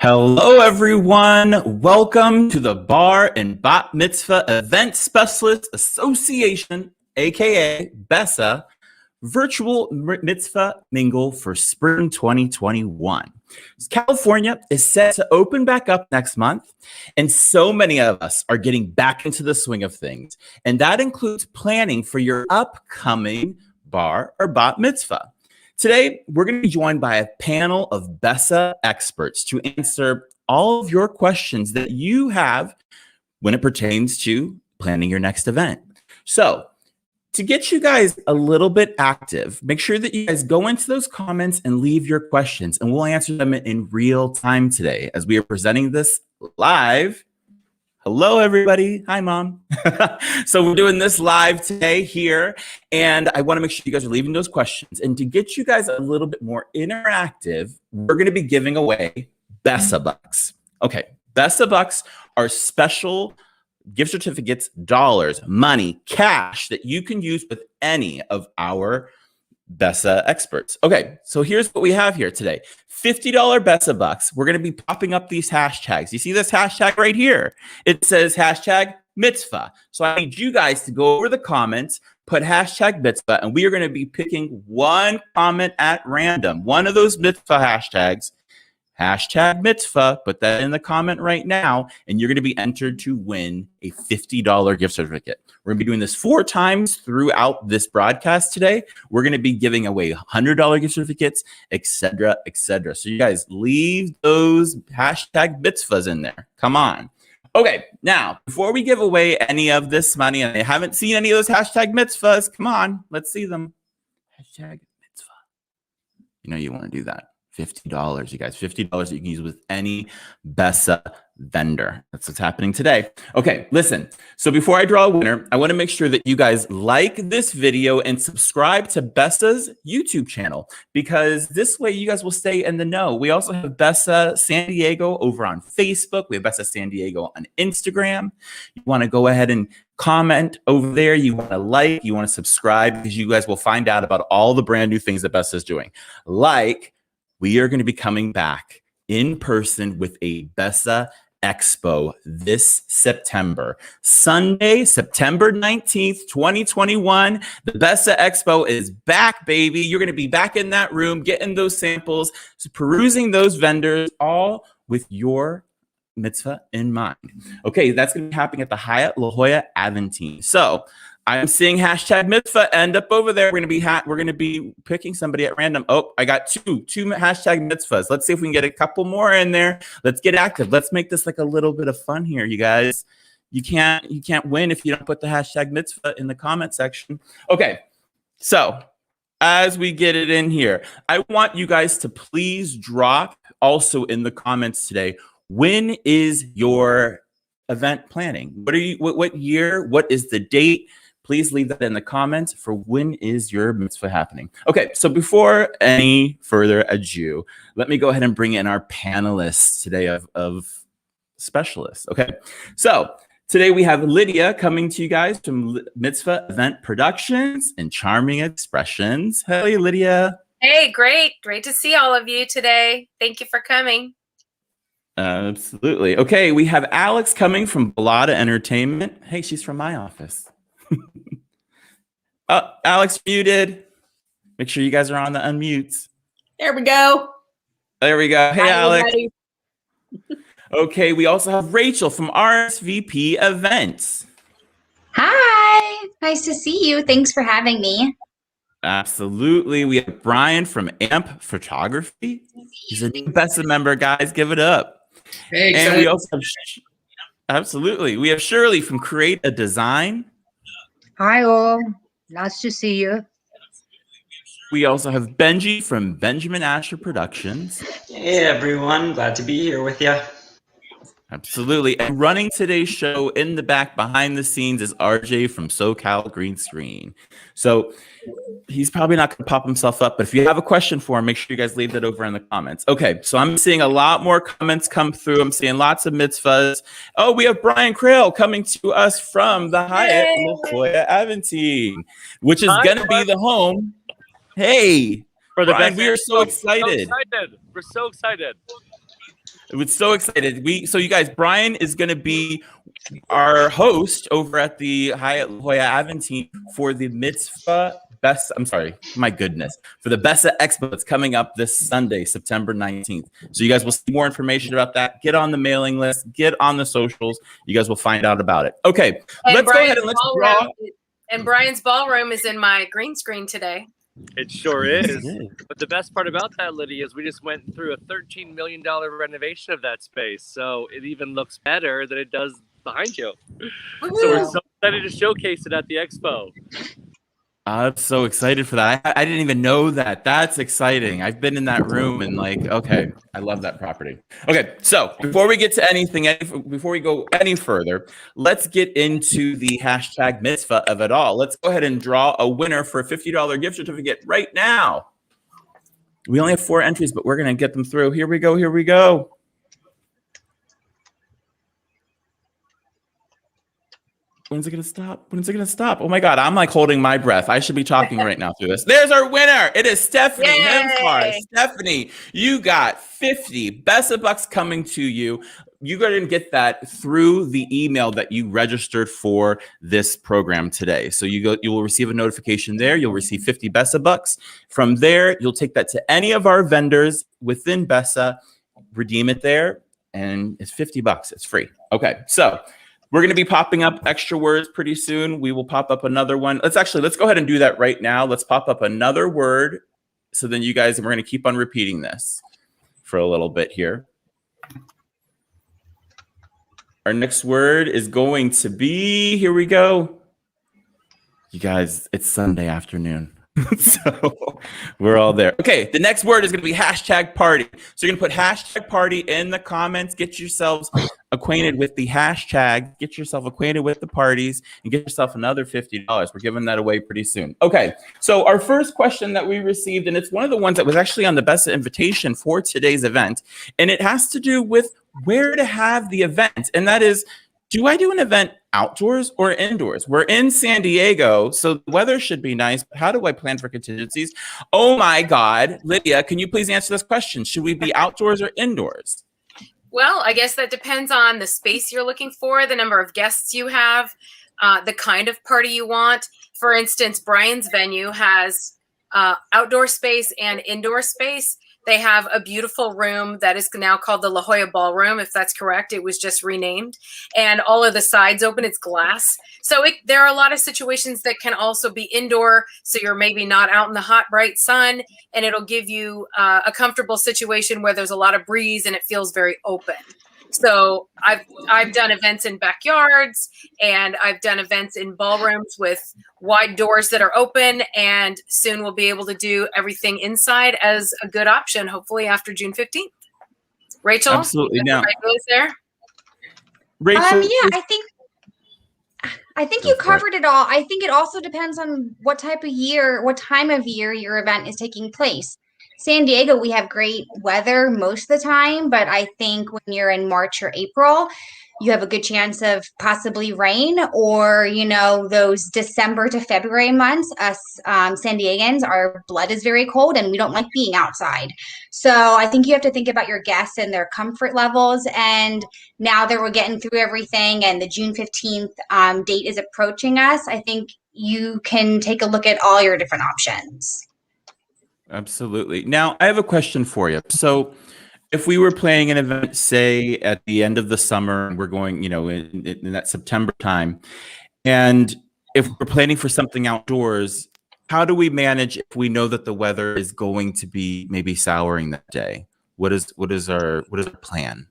Hello, everyone. Welcome to the Bar and Bat Mitzvah Event Specialist Association, aka BESA, virtual mitzvah mingle for spring 2021. California is set to open back up next month, and so many of us are getting back into the swing of things, and that includes planning for your upcoming bar or bat mitzvah. Today, we're going to be joined by a panel of BESA experts to answer all of your questions that you have when it pertains to planning your next event. So, to get you guys a little bit active, make sure that you guys go into those comments and leave your questions, and we'll answer them in real time today as we are presenting this live. Hello, everybody. Hi, Mom. So we're doing this live today here, and I want to make sure you guys are leaving those questions. And to get you guys a little bit more interactive, we're going to be giving away BESA Bucks. Okay, BESA Bucks are special gift certificates, dollars, money, cash that you can use with any of our BESA experts. Okay, so here's what we have here today. $50 BESA Bucks. We're going to be popping up these hashtags. You see this hashtag right here? It says hashtag mitzvah. So I need you guys to go over the comments, put hashtag mitzvah, and we are going to be picking one comment at random. One of those mitzvah hashtags, hashtag mitzvah, put that in the comment right now, and you're going to be entered to win a $50 gift certificate. We're going to be doing this 4 times throughout this broadcast today. We're going to be giving away $100 gift certificates, etc., etc. So you guys leave those hashtag mitzvahs in there. Come on. Okay, now, before we give away any of this money, and I haven't seen any of those hashtag mitzvahs, come on, let's see them. Hashtag mitzvah. You know you want to do that. $50, you guys. $50 that you can use with any BESA vendor. That's what's happening today. Okay, listen. So before I draw a winner, I want to make sure that you guys like this video and subscribe to BESA's YouTube channel, because this way you guys will stay in the know. We also have BESA San Diego over on Facebook. We have BESA San Diego on Instagram. You want to go ahead and comment over there. You want to like, you want to subscribe, because you guys will find out about all the brand new things that BESA is doing. Like, we are going to be coming back in person with a BESA Expo this September. Sunday, September 19th, 2021. The BESA Expo is back, baby. You're going to be back in that room, getting those samples, perusing those vendors, all with your mitzvah in mind. Okay, that's going to be happening at the Hyatt La Jolla Aventine. So I'm seeing hashtag mitzvah end up over there. We're going to be picking somebody at random. Oh, I got two hashtag mitzvahs. Let's see if we can get a couple more in there. Let's get active. Let's make this like a little bit of fun here, you guys. You can't win if you don't put the hashtag mitzvah in the comment section. Okay, so as we get it in here, I want you guys to please drop also in the comments today, when is your event planning? What year? What is the date? Please leave that in the comments for when is your mitzvah happening. Okay, so before any further ado, let me go ahead and bring in our panelists today of specialists. Okay, so today we have Lydia coming to you guys from Mitzvah Event Productions and Charming Expressions. Hey, Lydia. Hey, great to see all of you today. Thank you for coming. Absolutely. Okay, we have Alex coming from Bollotta Entertainment. Hey, she's from my office. Alex muted. Make sure you guys are on the unmutes. There we go. There we go. Hey, Hi, Alex. everybody. Okay, we also have Rachel from RSVP Events. Hi, nice to see you. Thanks for having me. Absolutely. We have Brian from AMP Photography. He's a new BESA member, guys. Give it up. Hey, and we also have absolutely. We have Shirley from Create a Design. Hi all, nice to see you. We also have Benji from Benjamin Asher Productions. Hey everyone, glad to be here with you. Absolutely. And running today's show in the back behind the scenes is RJ from SoCal Green Screen. So he's probably not going to pop himself up, but if you have a question for him, make sure you guys leave that over in the comments. Okay, so I'm seeing a lot more comments come through. I'm seeing lots of mitzvahs. Oh, we have Brian Crail coming to us from the Hyatt La Jolla Aventine, which is going to be the home. Hey, for the Brian, best. we are so excited. We're so excited. We're so excited. So you guys, Brian is going to be our host over at the Hyatt La Jolla Aventine for the Mitzvah Best. I'm sorry, my goodness, for the BESA Expo that's coming up this Sunday, September 19th. So you guys will see more information about that. Get on the mailing list. Get on the socials. You guys will find out about it. Okay, And let's go ahead and let's draw. And Brian's ballroom is in my green screen today. It sure is. But the best part about that, Lydia, is we just went through a $13 million renovation of that space. So it even looks better than it does behind you. Woo-hoo. So we're so excited to showcase it at the expo. I'm so excited for that. I didn't even know that. That's exciting. I've been in that room and okay, I love that property. Okay, so before we get to before we go any further, let's get into the hashtag mitzvah of it all. Let's go ahead and draw a winner for a $50 gift certificate right now. We only have 4 entries, but we're going to get them through. Here we go. When's it going to stop? Oh my God, I'm holding my breath. I should be talking right now through this. There's our winner. It is Stephanie Hemsar. Stephanie, you got 50 BESA bucks coming to you. You're going to get that through the email that you registered for this program today. So you will receive a notification there. You'll receive 50 BESA bucks. From there, you'll take that to any of our vendors within BESA, redeem it there, and it's 50 bucks. It's free. Okay, so we're going to be popping up extra words pretty soon. We will pop up another one. Let's go ahead and do that right now. Let's pop up another word. So then you guys, and we're going to keep on repeating this for a little bit here. Our next word is going to be, here we go. You guys, it's Sunday afternoon. So we're all there. Okay, the next word is going to be hashtag party. So you're going to put hashtag party in the comments. Get yourselves acquainted with the hashtag. Get yourself acquainted with the parties and get yourself another $50. We're giving that away pretty soon. Okay, so our first question that we received, and it's one of the ones that was actually on the BESA invitation for today's event, and it has to do with where to have the event, and that is, do I do an event outdoors or indoors? We're in San Diego, so the weather should be nice. But how do I plan for contingencies? Oh my God, Lydia, can you please answer this question? Should we be outdoors or indoors? Well, I guess that depends on the space you're looking for, the number of guests you have, the kind of party you want. For instance, Brian's venue has outdoor space and indoor space. They have a beautiful room that is now called the La Jolla Ballroom, if that's correct. It was just renamed. And all of the sides open. It's glass. So there are a lot of situations that can also be indoor, so you're maybe not out in the hot, bright sun, and it'll give you a comfortable situation where there's a lot of breeze and it feels very open. So I've done events in backyards, and I've done events in ballrooms with wide doors that are open, and soon we'll be able to do everything inside as a good option, hopefully after June 15th. Rachel? Absolutely. Now, there? Rachel, yeah, I think you covered it all. I think it also depends on what time of year your event is taking place. San Diego, we have great weather most of the time, but I think when you're in March or April, you have a good chance of possibly rain, or, those December to February months, us San Diegans, our blood is very cold and we don't like being outside. So I think you have to think about your guests and their comfort levels. And now that we're getting through everything and the June 15th date is approaching us, I think you can take a look at all your different options. Absolutely. Now, I have a question for you. So if we were planning an event, say, at the end of the summer, and we're going, in that September time, and if we're planning for something outdoors, how do we manage if we know that the weather is going to be maybe souring that day? What is our plan?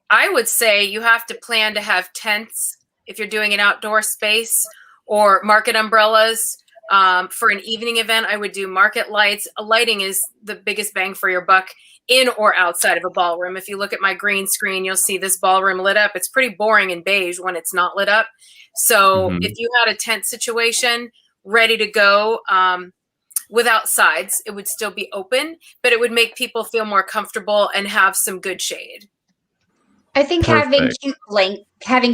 I would say you have to plan to have tents if you're doing an outdoor space, or market umbrellas. For an evening event, I would do market lights. Lighting is the biggest bang for your buck in or outside of a ballroom. If you look at my green screen, you'll see this ballroom lit up. It's pretty boring and beige when it's not lit up. So if you had a tent situation ready to go without sides, it would still be open, but it would make people feel more comfortable and have some good shade. I think having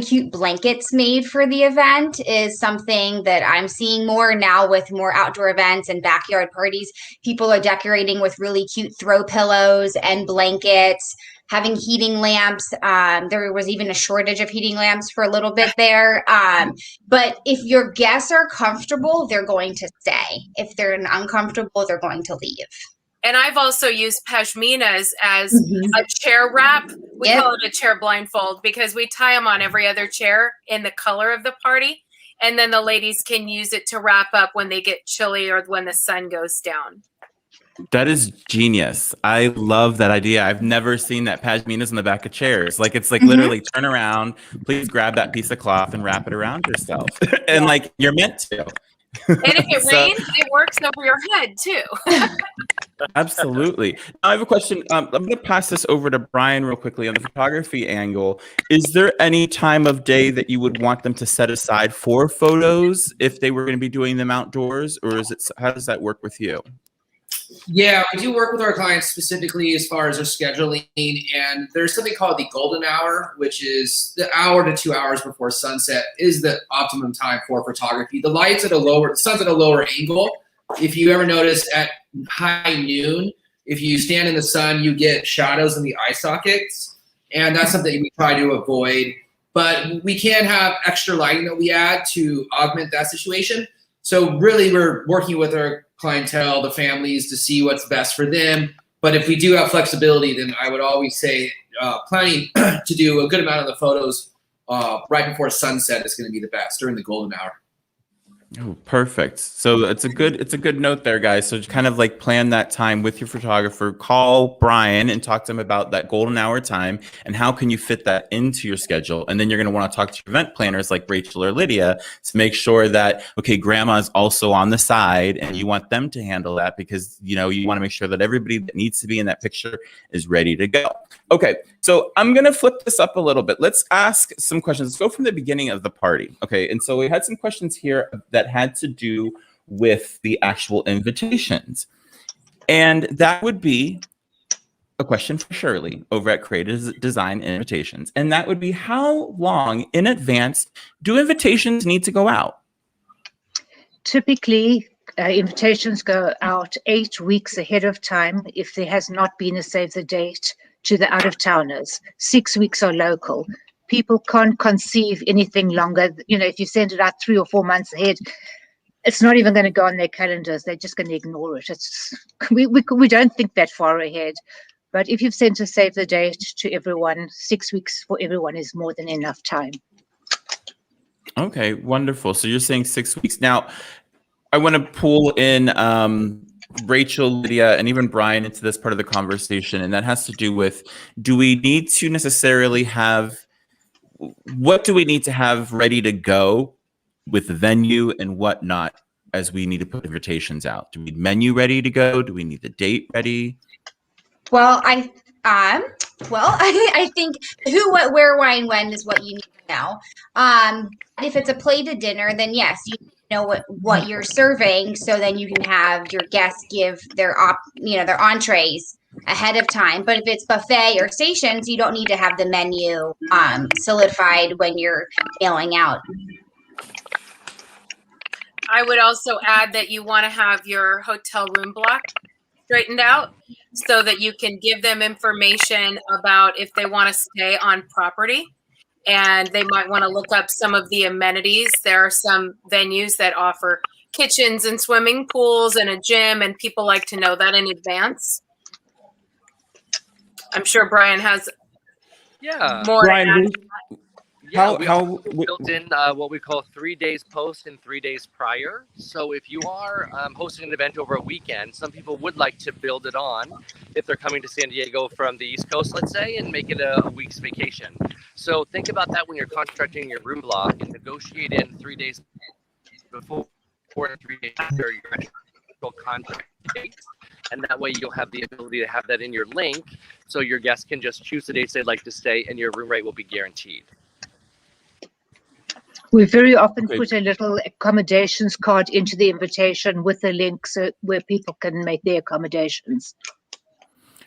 cute blankets made for the event is something that I'm seeing more now with more outdoor events and backyard parties. People are decorating with really cute throw pillows and blankets. having heating lamps. There was even a shortage of heating lamps for a little bit there. But if your guests are comfortable, they're going to stay. If they're uncomfortable, they're going to leave. And I've also used pashminas as a chair wrap. We call it a chair blindfold because we tie them on every other chair in the color of the party. And then the ladies can use it to wrap up when they get chilly or when the sun goes down. That is genius. I love that idea. I've never seen that pashminas in the back of chairs. Like it's like literally turn around, please grab that piece of cloth and wrap it around yourself. And like you're meant to. And if it rains, it works over your head too. Absolutely. Now, I have a question. I'm going to pass this over to Brian real quickly on the photography angle. Is there any time of day that you would want them to set aside for photos if they were going to be doing them outdoors, or is it? How does that work with you? Yeah, we do work with our clients specifically as far as their scheduling, and there's something called the golden hour, which is the hour to 2 hours before sunset is the optimum time for photography. The light's at a lower, the sun's at a lower angle. If you ever notice at high noon, if you stand in the sun, you get shadows in the eye sockets, and that's something we try to avoid. But we can have extra lighting that we add to augment that situation. So really, we're working with our clientele, the families, to see what's best for them. But if we do have flexibility, then I would always say planning to do a good amount of the photos right before sunset is going to be the best during the golden hour. Oh, perfect. So it's a good note there, guys. So just kind of like plan that time with your photographer. Call Brian and talk to him about that golden hour time and how can you fit that into your schedule. And then you're going to want to talk to your event planners like Rachel or Lydia to make sure that, okay, grandma's also on the side and you want them to handle that because, you know, you want to make sure that everybody that needs to be in that picture is ready to go. Okay, so I'm going to flip this up a little bit. Let's ask some questions. Let's go from the beginning of the party. Okay, and so we had some questions here that had to do with the actual invitations. And that would be a question for Shirley over at Creative Design Invitations. And that would be, how long in advance do invitations need to go out? Typically, invitations go out 8 weeks ahead of time if there has not been a save the date to the out-of-towners. 6 weeks are local. People can't conceive anything longer. You know, if you send it out 3 or 4 months ahead, it's not even going to go on their calendars. They're just going to ignore it. We don't think that far ahead. But if you've sent a save the date to everyone, 6 weeks for everyone is more than enough time. Okay, wonderful. So you're saying 6 weeks. Now, I want to pull in Rachel, Lydia, and even Brian into this part of the conversation, and that has to do with, do we need to necessarily have, what do we need to have ready to go with the venue and whatnot as we need to put invitations out? Do we need menu ready to go? Do we need the date ready? Well, I think who, what, where, why, and when is what you need to know. If it's a plated dinner, then yes, you know what you're serving, so then you can have your guests give their their entrees ahead of time. But if it's buffet or stations, you don't need to have the menu solidified when you're mailing out. I would also add that you want to have your hotel room block straightened out so that you can give them information about if they want to stay on property. And they might want to look up some of the amenities. There are some venues that offer kitchens and swimming pools and a gym, and people like to know that in advance. I'm sure Brian has more. Brian, Yeah, we built in what we call 3 days post and 3 days prior. So if you are hosting an event over a weekend, some people would like to build it on if they're coming to San Diego from the East Coast, let's say, and make it a week's vacation. So think about that when you're contracting your room block and negotiate in 3 days before and 3 days after your actual contract date. And that way you'll have the ability to have that in your link so your guests can just choose the dates they'd like to stay and your room rate will be guaranteed. We very often put a little accommodations card into the invitation with a link where people can make their accommodations.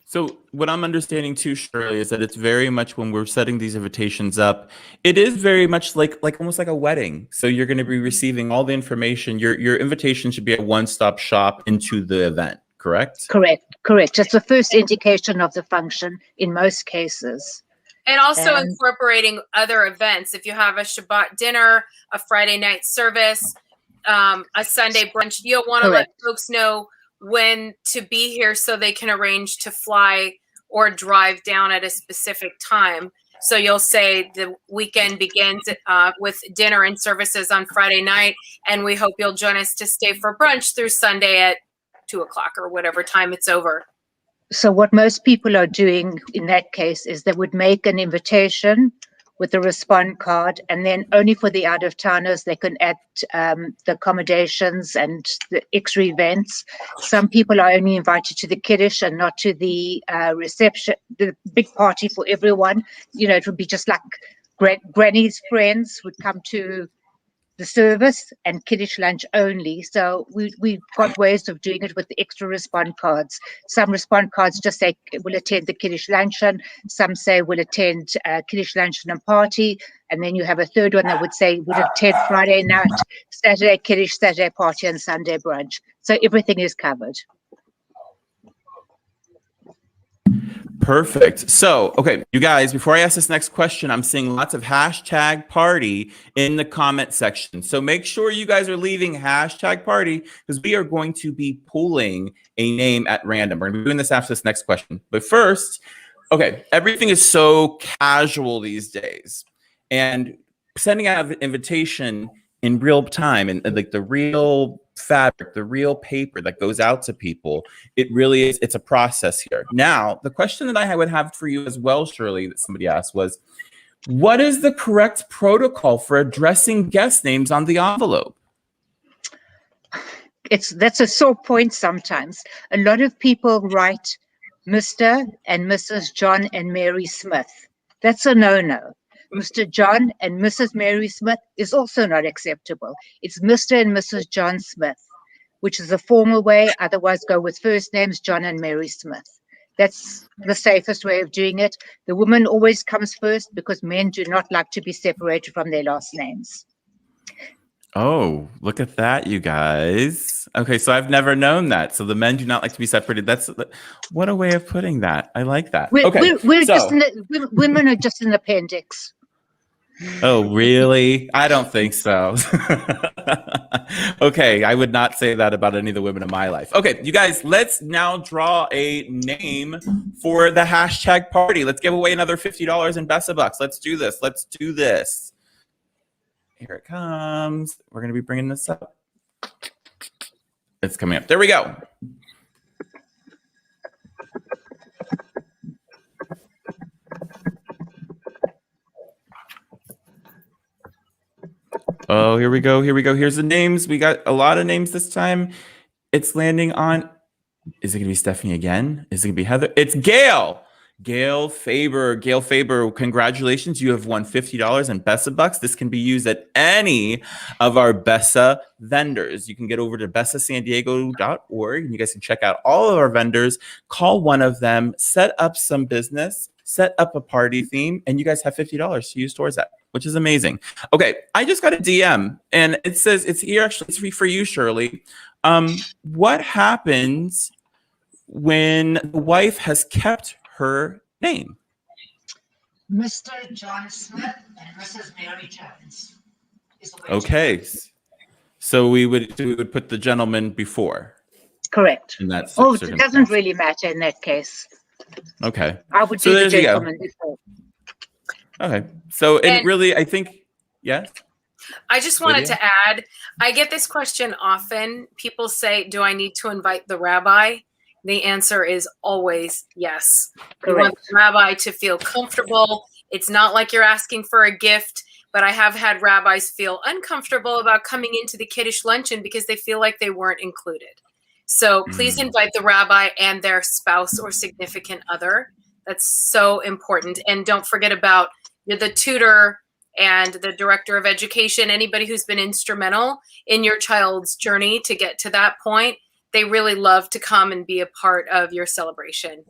So what I'm understanding too, Shirley, is that it's very much when we're setting these invitations up, it is very much like almost like a wedding. So you're going to be receiving all the information. Your invitation should be a one-stop shop into the event, correct? Correct. It's the first indication of the function in most cases. And also incorporating other events. If you have a Shabbat dinner, a Friday night service, a Sunday brunch, you'll want to let folks know when to be here so they can arrange to fly or drive down at a specific time. So you'll say the weekend begins with dinner and services on Friday night, and we hope you'll join us to stay for brunch through Sunday at 2 o'clock or whatever time it's over. So what most people are doing in that case is they would make an invitation with a respond card, and then only for the out-of-towners they can add the accommodations and the extra events. Some people are only invited to the kiddush and not to the reception, the big party for everyone. You know, it would be just like Granny's friends would come to the service and kiddush lunch only. So we've got ways of doing it with the extra respond cards. Some respond cards just say will attend the kiddush luncheon. Some say will attend kiddush luncheon and party. And then you have a third one that would say would attend Friday night, Saturday kiddush, Saturday party, and Sunday brunch. So everything is covered. Perfect. So, okay, you guys, before I ask this next question, I'm seeing lots of hashtag party in the comment section. So make sure you guys are leaving hashtag party because we are going to be pulling a name at random. We're going to be doing this after this next question. But first, okay, everything is so casual these days. And sending out an invitation in real time and like the real fabric, the real paper that goes out to people, it really is, it's a process here. Now, the question that I would have for you as well, Shirley, that somebody asked was, what is the correct protocol for addressing guest names on the envelope? That's a sore point sometimes. A lot of people write Mr. and Mrs. John and Mary Smith. That's a no-no. Mr. John and Mrs. Mary Smith is also not acceptable. It's Mr. and Mrs. John Smith, which is a formal way. Otherwise, go with first names, John and Mary Smith. That's the safest way of doing it. The woman always comes first because men do not like to be separated from their last names. Oh, look at that, you guys. Okay, so I've never known that. So the men do not like to be separated. That's what a way of putting that. I like that. Women are just an appendix. Oh, really? I don't think so. Okay, I would not say that about any of the women in my life. Okay, you guys, let's now draw a name for the hashtag party. Let's give away another $50 in BESA bucks. Let's do this. Let's do this. Here it comes. We're going to be bringing this up. It's coming up. There we go. Oh, here we go. Here we go. Here's the names. We got a lot of names this time. It's landing on. Is it going to be Stephanie again? Is it going to be Heather? It's Gail. Gail Faber. Gail Faber, congratulations. You have won $50 in BESA bucks. This can be used at any of our BESA vendors. You can get over to besasandiego.org and you guys can check out all of our vendors, call one of them, set up some business, set up a party theme, and you guys have $50 to use towards that, which is amazing. Okay, I just got a DM and it says, it's here actually, it's for you, Shirley. What happens when the wife has kept her name? Mr. John Smith and Mrs. Mary Jones. Okay, so we would put the gentleman before. Correct. In that it doesn't really matter in that case. Okay. I would do the gentleman before. Okay, so and really, I think, yes. I just wanted to add, I get this question often. People say, do I need to invite the rabbi? The answer is always yes. Correct. You want the rabbi to feel comfortable. It's not like you're asking for a gift, but I have had rabbis feel uncomfortable about coming into the Kiddush luncheon because they feel like they weren't included. So please invite the rabbi and their spouse or significant other. That's so important. And don't forget about the tutor and the director of education, anybody who's been instrumental in your child's journey to get to that point. They really love to come and be a part of your celebration.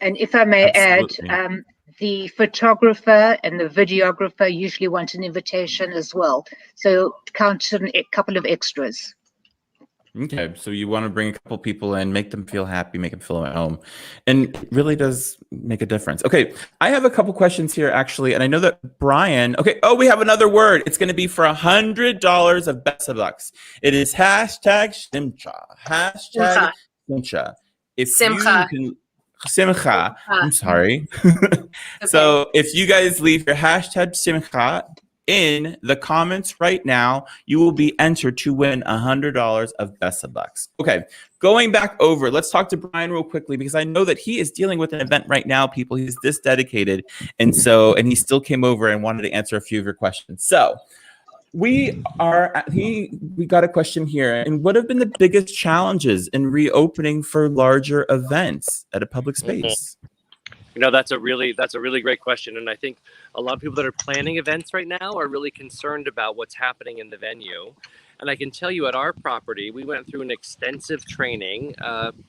And if I may add, the photographer and the videographer usually want an invitation as well. So count a couple of extras. Okay, so you want to bring a couple people in, make them feel happy, make them feel at home, and it really does make a difference. Okay, I have a couple questions here actually, and I know that Brian. Okay, oh, we have another word. It's going to be for $100 of BESA bucks. It is hashtag Simcha. Hashtag Simcha. If Simcha. you can, Simcha. I'm sorry. Okay. So if you guys leave your hashtag Simcha in the comments right now, you will be entered to win $100 of BESA bucks. Okay, going back over, let's talk to Brian real quickly because I know that he is dealing with an event right now, people. He's this dedicated, and he still came over and wanted to answer a few of your questions. So we got a question here. And what have been the biggest challenges in reopening for larger events at a public space? You know, that's a really great question. And I think a lot of people that are planning events right now are really concerned about what's happening in the venue. And I can tell you at our property, we went through an extensive training,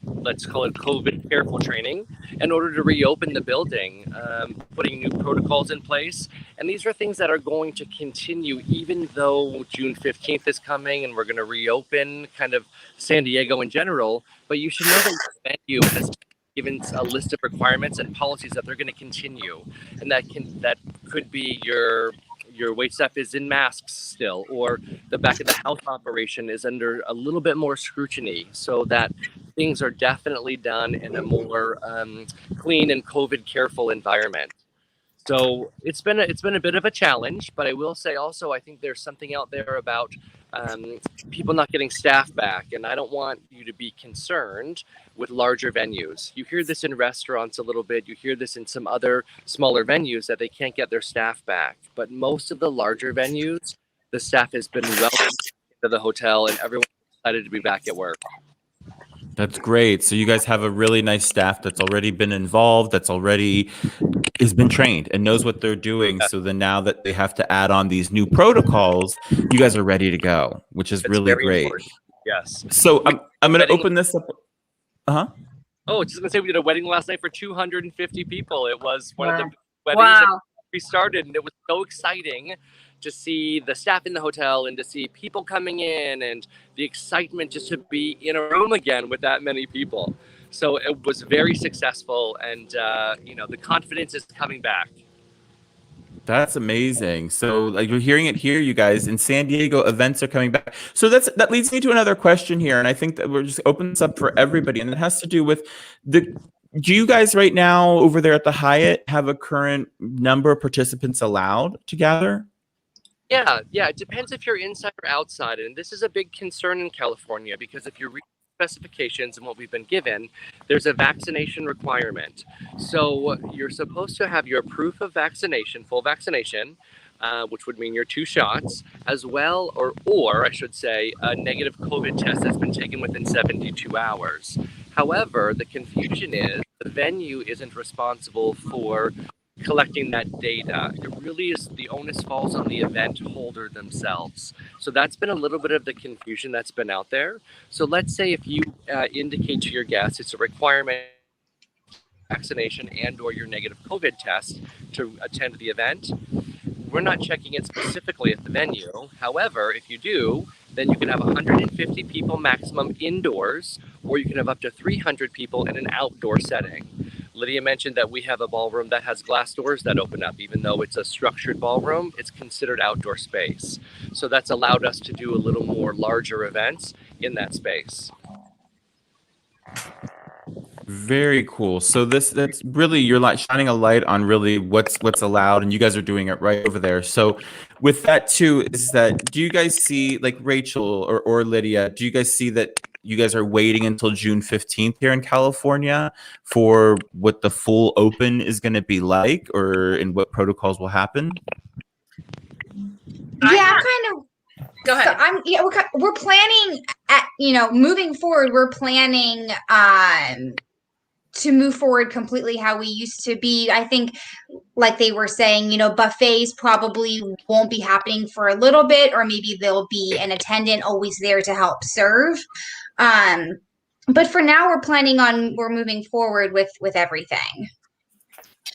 let's call it COVID careful training, in order to reopen the building, putting new protocols in place. And these are things that are going to continue even though June 15th is coming and we're going to reopen kind of San Diego in general. But you should know that the venue has given a list of requirements and policies that they're going to continue, and that could be your wait staff is in masks still, or the back of the house operation is under a little bit more scrutiny, so that things are definitely done in a more clean and COVID careful environment. So it's been a bit of a challenge, but I will say also I think there's something out there about people not getting staff back, and I don't want you to be concerned with larger venues. You hear this in restaurants a little bit, you hear this in some other smaller venues that they can't get their staff back, but most of the larger venues, the staff has been welcomed to the hotel and everyone's excited to be back at work. That's great. So you guys have a really nice staff that's already been involved, that's already has been trained and knows what they're doing. So then now that they have to add on these new protocols, you guys are ready to go, which is really great. Important. Yes. So I'm going to open this up. Oh, just gonna say we did a wedding last night for 250 people. It was one of the weddings that we started, and it was so exciting to see the staff in the hotel and to see people coming in and the excitement just to be in a room again with that many people. So it was very successful, and the confidence is coming back. That's amazing. So like you're hearing it here, you guys, in San Diego, events are coming back. So that leads me to another question here. And I think that we're just opening this up for everybody. And it has to do with do you guys right now over there at the Hyatt have a current number of participants allowed to gather? Yeah. It depends if you're inside or outside. And this is a big concern in California because if you read specifications and what we've been given, there's a vaccination requirement. So you're supposed to have your proof of vaccination, full vaccination, which would mean your 2 shots, as well, or I should say, a negative COVID test that's been taken within 72 hours. However, the confusion is the venue isn't responsible for collecting that data. It really is, the onus falls on the event holder themselves. So that's been a little bit of the confusion that's been out there. So let's say if you indicate to your guests it's a requirement vaccination and or your negative COVID test to attend the event, we're not checking it specifically at the venue. However, if you do, then you can have 150 people maximum indoors, or you can have up to 300 people in an outdoor setting. Lydia mentioned that we have a ballroom that has glass doors that open up. Even though it's a structured ballroom, it's considered outdoor space. So that's allowed us to do a little more larger events in that space. Very cool. So that's really, you're shining a light on really what's allowed, and you guys are doing it right over there. So with that too, is that, do you guys see, like Rachel or Lydia, do you guys see that you guys are waiting until June 15th here in California for what the full open is going to be like, or in what protocols will happen? Yeah, kind of. Go ahead. So we're planning at, moving forward, we're planning to move forward completely how we used to be. I think, like they were saying, buffets probably won't be happening for a little bit, or maybe there'll be an attendant always there to help serve. But for now, we're moving forward with everything.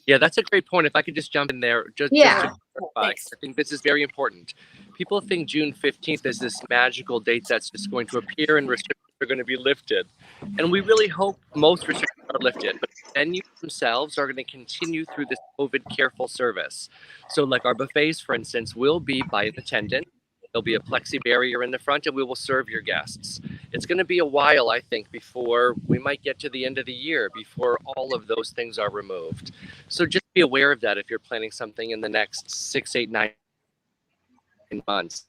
Yeah, that's a great point. If I could just jump in there, just to clarify, I think this is very important. People think June 15th is this magical date that's just going to appear and restrictions are going to be lifted. And we really hope most restrictions are lifted, but venues themselves are going to continue through this COVID careful service. So like our buffets, for instance, will be by an attendant. There'll be a plexi barrier in the front and we will serve your guests. It's going to be a while, I think, before we might get to the end of the year, before all of those things are removed. So just be aware of that if you're planning something in the next 6, 8, 9 months.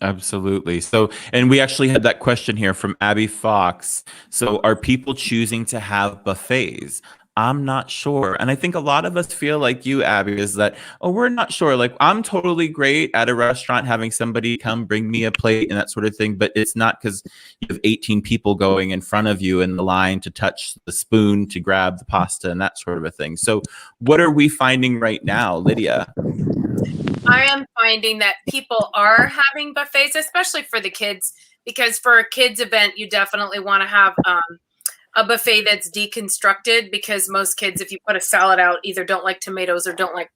Absolutely. So, and we actually had that question here from Abby Fox. So, are people choosing to have buffets? I'm not sure. And I think a lot of us feel like you, Abby, is that, oh, we're not sure. Like, I'm totally great at a restaurant having somebody come bring me a plate and that sort of thing. But it's not because you have 18 people going in front of you in the line to touch the spoon to grab the pasta and that sort of a thing. So what are we finding right now, Lydia? I am finding that people are having buffets, especially for the kids, because for a kids event, you definitely want to have a buffet that's deconstructed, because most kids, if you put a salad out, either don't like tomatoes or don't like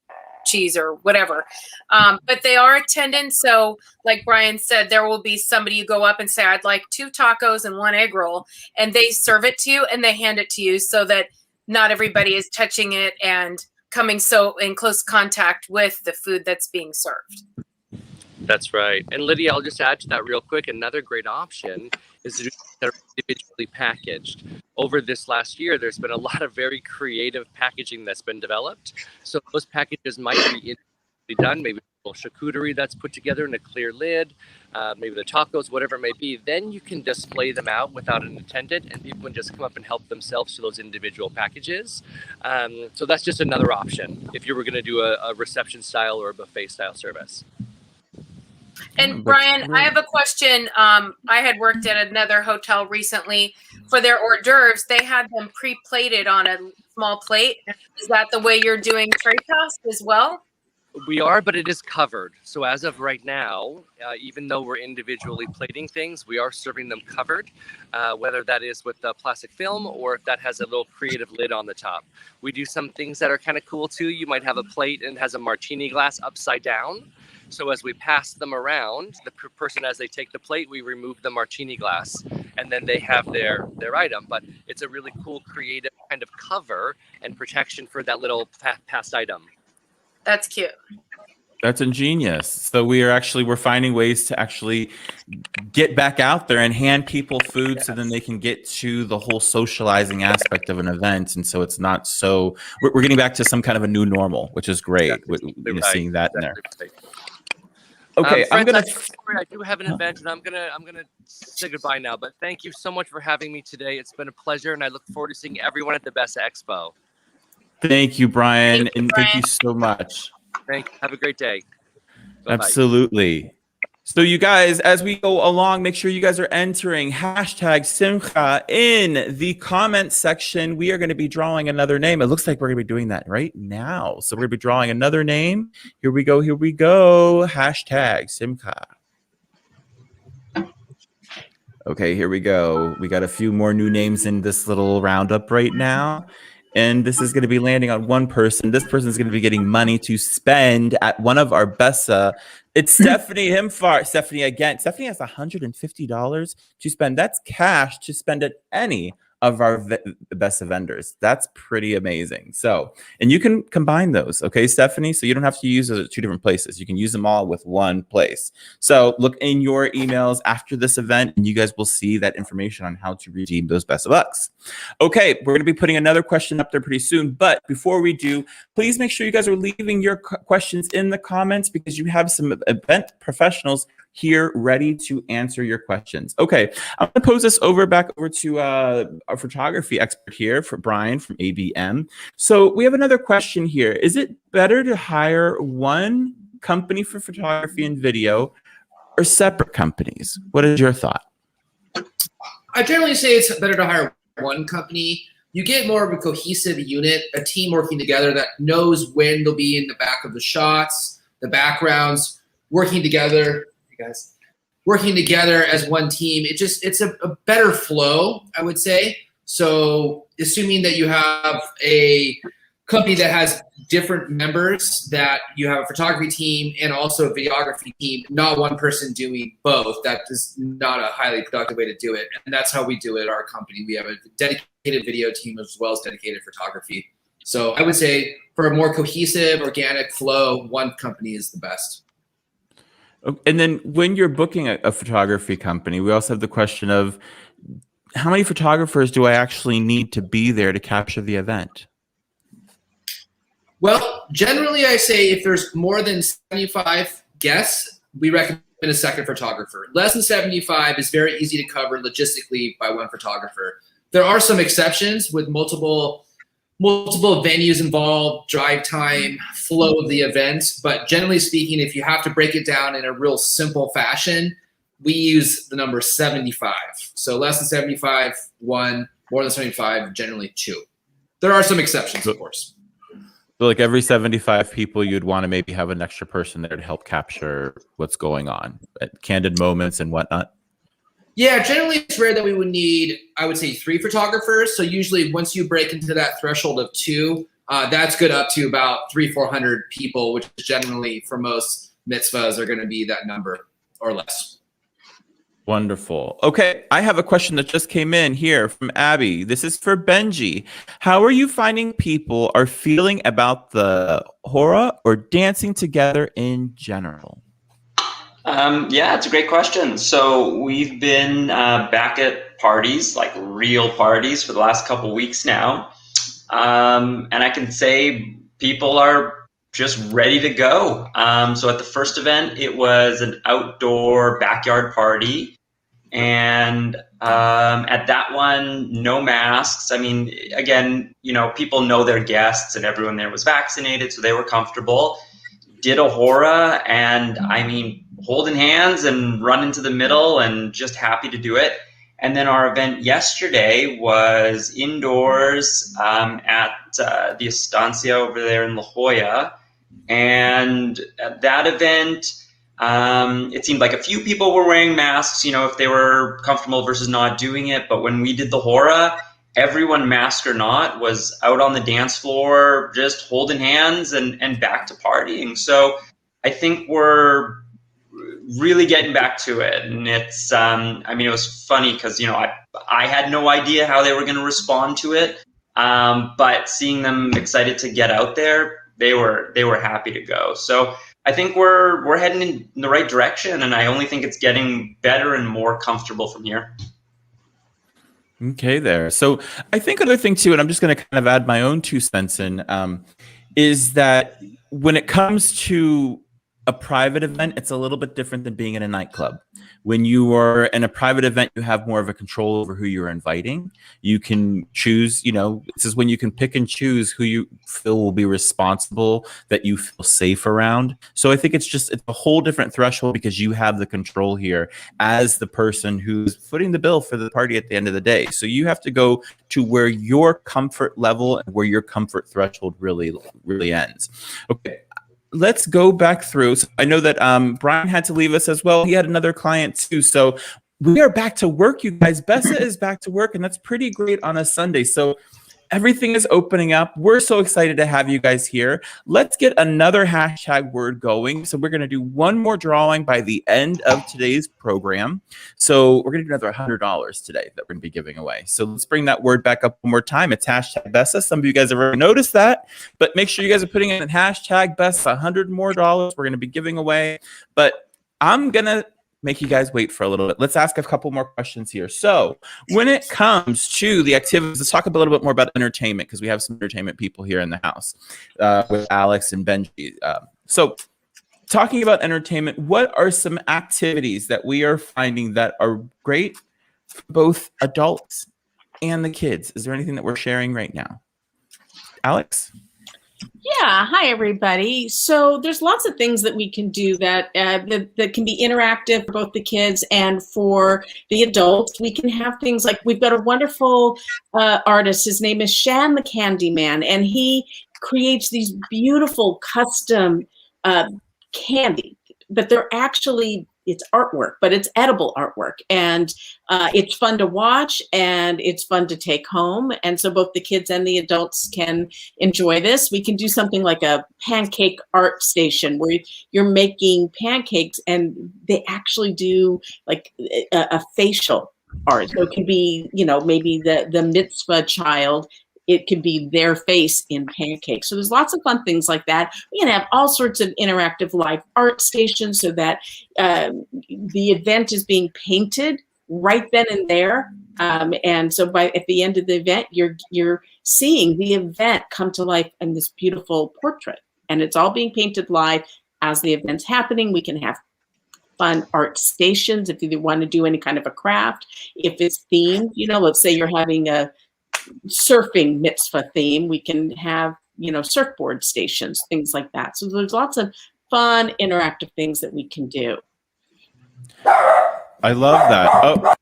cheese or whatever. But they are attendants. So like Brian said, there will be somebody you go up and say, I'd like 2 tacos and 1 egg roll. And they serve it to you and they hand it to you so that not everybody is touching it and coming so in close contact with the food that's being served. That's right. And Lydia, I'll just add to that real quick. Another great option is to do things that are individually packaged. Over this last year, there's been a lot of very creative packaging that's been developed. So those packages might be individually done, maybe a little charcuterie that's put together in a clear lid, maybe the tacos, whatever it may be. Then you can display them out without an attendant and people can just come up and help themselves to those individual packages. So that's just another option if you were going to do a reception style or a buffet style service. And Brian, I have a question. I had worked at another hotel recently. For their hors d'oeuvres, they had them pre-plated on a small plate. Is that the way you're doing tray pass as well? We are, but it is covered. So as of right now, even though we're individually plating things, we are serving them covered, whether that is with the plastic film or if that has a little creative lid on the top. We do some things that are kind of cool too. You might have a plate and it has a martini glass upside down. So as we pass them around, the person, as they take the plate, we remove the martini glass and then they have their item. But it's a really cool, creative kind of cover and protection for that little past item. That's cute. That's ingenious. So we're finding ways to actually get back out there and hand people food so then they can get to the whole socializing aspect of an event. And so it's not so, we're getting back to some kind of a new normal, which is great. We're seeing that in there. Okay, friends, I do have an event, and I'm gonna say goodbye now. But thank you so much for having me today. It's been a pleasure, and I look forward to seeing everyone at the BESA Expo. Thank you, Brian, and thank you so much. Thank you. Have a great day. Bye-bye. Absolutely. So you guys, as we go along, make sure you guys are entering hashtag Simcha in the comment section. We are going to be drawing another name. It looks like we're going to be doing that right now. So we're going to be drawing another name. Here we go. Here we go. Hashtag Simcha. Okay, here we go. We got a few more new names in this little roundup right now. And this is going to be landing on one person. This person is going to be getting money to spend at one of our BESA. It's Stephanie Himfart. Stephanie again. Stephanie has $150 to spend. That's cash to spend at any of our BESA vendors. That's pretty amazing. So, and you can combine those, okay, Stephanie? So you don't have to use those at 2 different places. You can use them all with one place. So look in your emails after this event, and you guys will see that information on how to redeem those BESA bucks. Okay, we're going to be putting another question up there pretty soon. But before we do, please make sure you guys are leaving your questions in the comments because you have some event professionals here ready to answer your questions. Okay, I'm going to pose this back over to our photography expert here, for Brian from ABM. So we have another question here. Is it better to hire one company for photography and video or separate companies? What is your thought? I generally say it's better to hire one company. You get more of a cohesive unit, a team working together that knows when they'll be in the back of the shots, the backgrounds, working together. Guys, working together as one team, it's a better flow, I would say. So assuming that you have a company that has different members, that you have a photography team and also a videography team, not one person doing both. That is not a highly productive way to do it. And that's how we do it at our company. We have a dedicated video team as well as dedicated photography. So I would say for a more cohesive, organic flow, one company is the best. And then when you're booking a photography company, we also have the question of how many photographers do I actually need to be there to capture the event? Well, generally I say if there's more than 75 guests, we recommend a second photographer. Less than 75 is very easy to cover logistically by one photographer. There are some exceptions with multiple venues involved, drive time, flow of the events. But generally speaking, if you have to break it down in a real simple fashion, we use the number 75. So less than 75, one, more than 75, generally two. There are some exceptions, of course. So like every 75 people, you'd want to maybe have an extra person there to help capture what's going on, candid moments and whatnot. Yeah, generally it's rare that we would need, I would say, 3 photographers. So usually once you break into that threshold of 2, that's good up to about 300-400 people, which is generally for most mitzvahs are going to be that number or less. Wonderful. Okay, I have a question that just came in here from Abby. This is for Benji. How are you finding people are feeling about the hora or dancing together in general? Yeah, it's a great question. So we've been back at parties, like real parties, for the last couple weeks now. And I can say people are just ready to go. So at the first event, it was an outdoor backyard party. And at that one, no masks. I mean, again, you know, people know their guests and everyone there was vaccinated, so they were comfortable. Did a hora, and I mean, holding hands and run into the middle and just happy to do it. And then our event yesterday was indoors at the Estancia over there in La Jolla. And at that event, it seemed like a few people were wearing masks, you know, if they were comfortable versus not doing it. But when we did the hora, everyone, mask or not, was out on the dance floor, just holding hands and back to partying. So I think we're really getting back to it. And it's, I mean, it was funny because, you know, I had no idea how they were going to respond to it. But seeing them excited to get out there, they were happy to go. So I think we're heading in the right direction, and I only think it's getting better and more comfortable from here. Okay, there. So I think another thing too, and I'm just going to kind of add my own 2 cents in, is that when it comes to a private event, it's a little bit different than being in a nightclub. When you are in a private event, you have more of a control over who you're inviting. You can choose, you know, this is when you can pick and choose who you feel will be responsible, that you feel safe around. So I think it's a whole different threshold because you have the control here as the person who's footing the bill for the party at the end of the day. So you have to go to where your comfort level and where your comfort threshold really ends. Okay. Let's go back through. So I know that Brian had to leave us as well. He had another client too. So we are back to work, you guys. BESA is back to work, and that's pretty great on a Sunday. So everything is opening up. We're so excited to have you guys here. Let's get another hashtag word going. So we're going to do one more drawing by the end of today's program. So we're going to do another $100 today that we're going to be giving away. So let's bring that word back up one more time. It's hashtag BESA. Some of you guys have already noticed that, but make sure you guys are putting in hashtag BESA, $100 more we're going to be giving away. But I'm going to make you guys wait for a little bit. Let's ask a couple more questions here. So when it comes to the activities, let's talk a little bit more about entertainment, because we have some entertainment people here in the house with Alex and Benji. So talking about entertainment, what are some activities that we are finding that are great for both adults and the kids? Is there anything that we're sharing right now? Alex? Yeah, hi everybody. So there's lots of things that we can do that that can be interactive for both the kids and for the adults. We can have things like, we've got a wonderful artist. His name is Shan the Candyman, and he creates these beautiful custom candy, but they're actually it's artwork, but it's edible artwork, and it's fun to watch and it's fun to take home. And so both the kids and the adults can enjoy this. We can do something like a pancake art station where you're making pancakes and they actually do like a facial art. So it can be, maybe the mitzvah child, it could be their face in pancakes. So there's lots of fun things like that. We can have all sorts of interactive live art stations so that the event is being painted right then and there. And so at the end of the event, you're seeing the event come to life in this beautiful portrait. And it's all being painted live as the event's happening. We can have fun art stations if you want to do any kind of a craft. If it's themed, let's say you're having a surfing mitzvah theme, we can have, surfboard stations, things like that. So there's lots of fun, interactive things that we can do. I love that. Oh.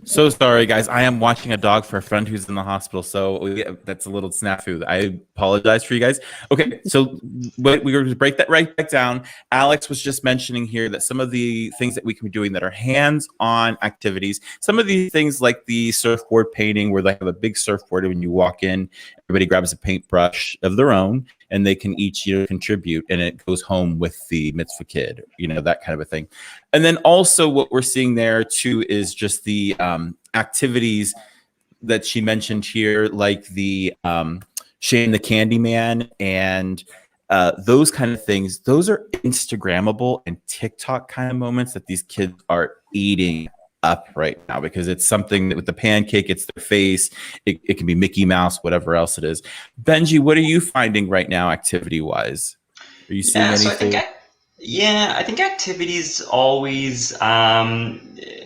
So sorry, guys. I am watching a dog for a friend who's in the hospital, so that's a little snafu. I apologize for you guys. Okay, so we're going to break that right back down. Alex was just mentioning here that some of the things that we can be doing that are hands-on activities, some of these things like the surfboard painting where they have a big surfboard and when you walk in, everybody grabs a paintbrush of their own and they can each contribute and it goes home with the mitzvah kid, that kind of a thing. And then also what we're seeing there too is just the activities that she mentioned here, like the Shane the Candyman and those kind of things. Those are Instagrammable and TikTok kind of moments that these kids are eating up right now because it's something that with the pancake, it's their face. It can be Mickey Mouse, whatever else it is. Benji, what are you finding right now activity wise? Are you seeing anything? I think activities always, I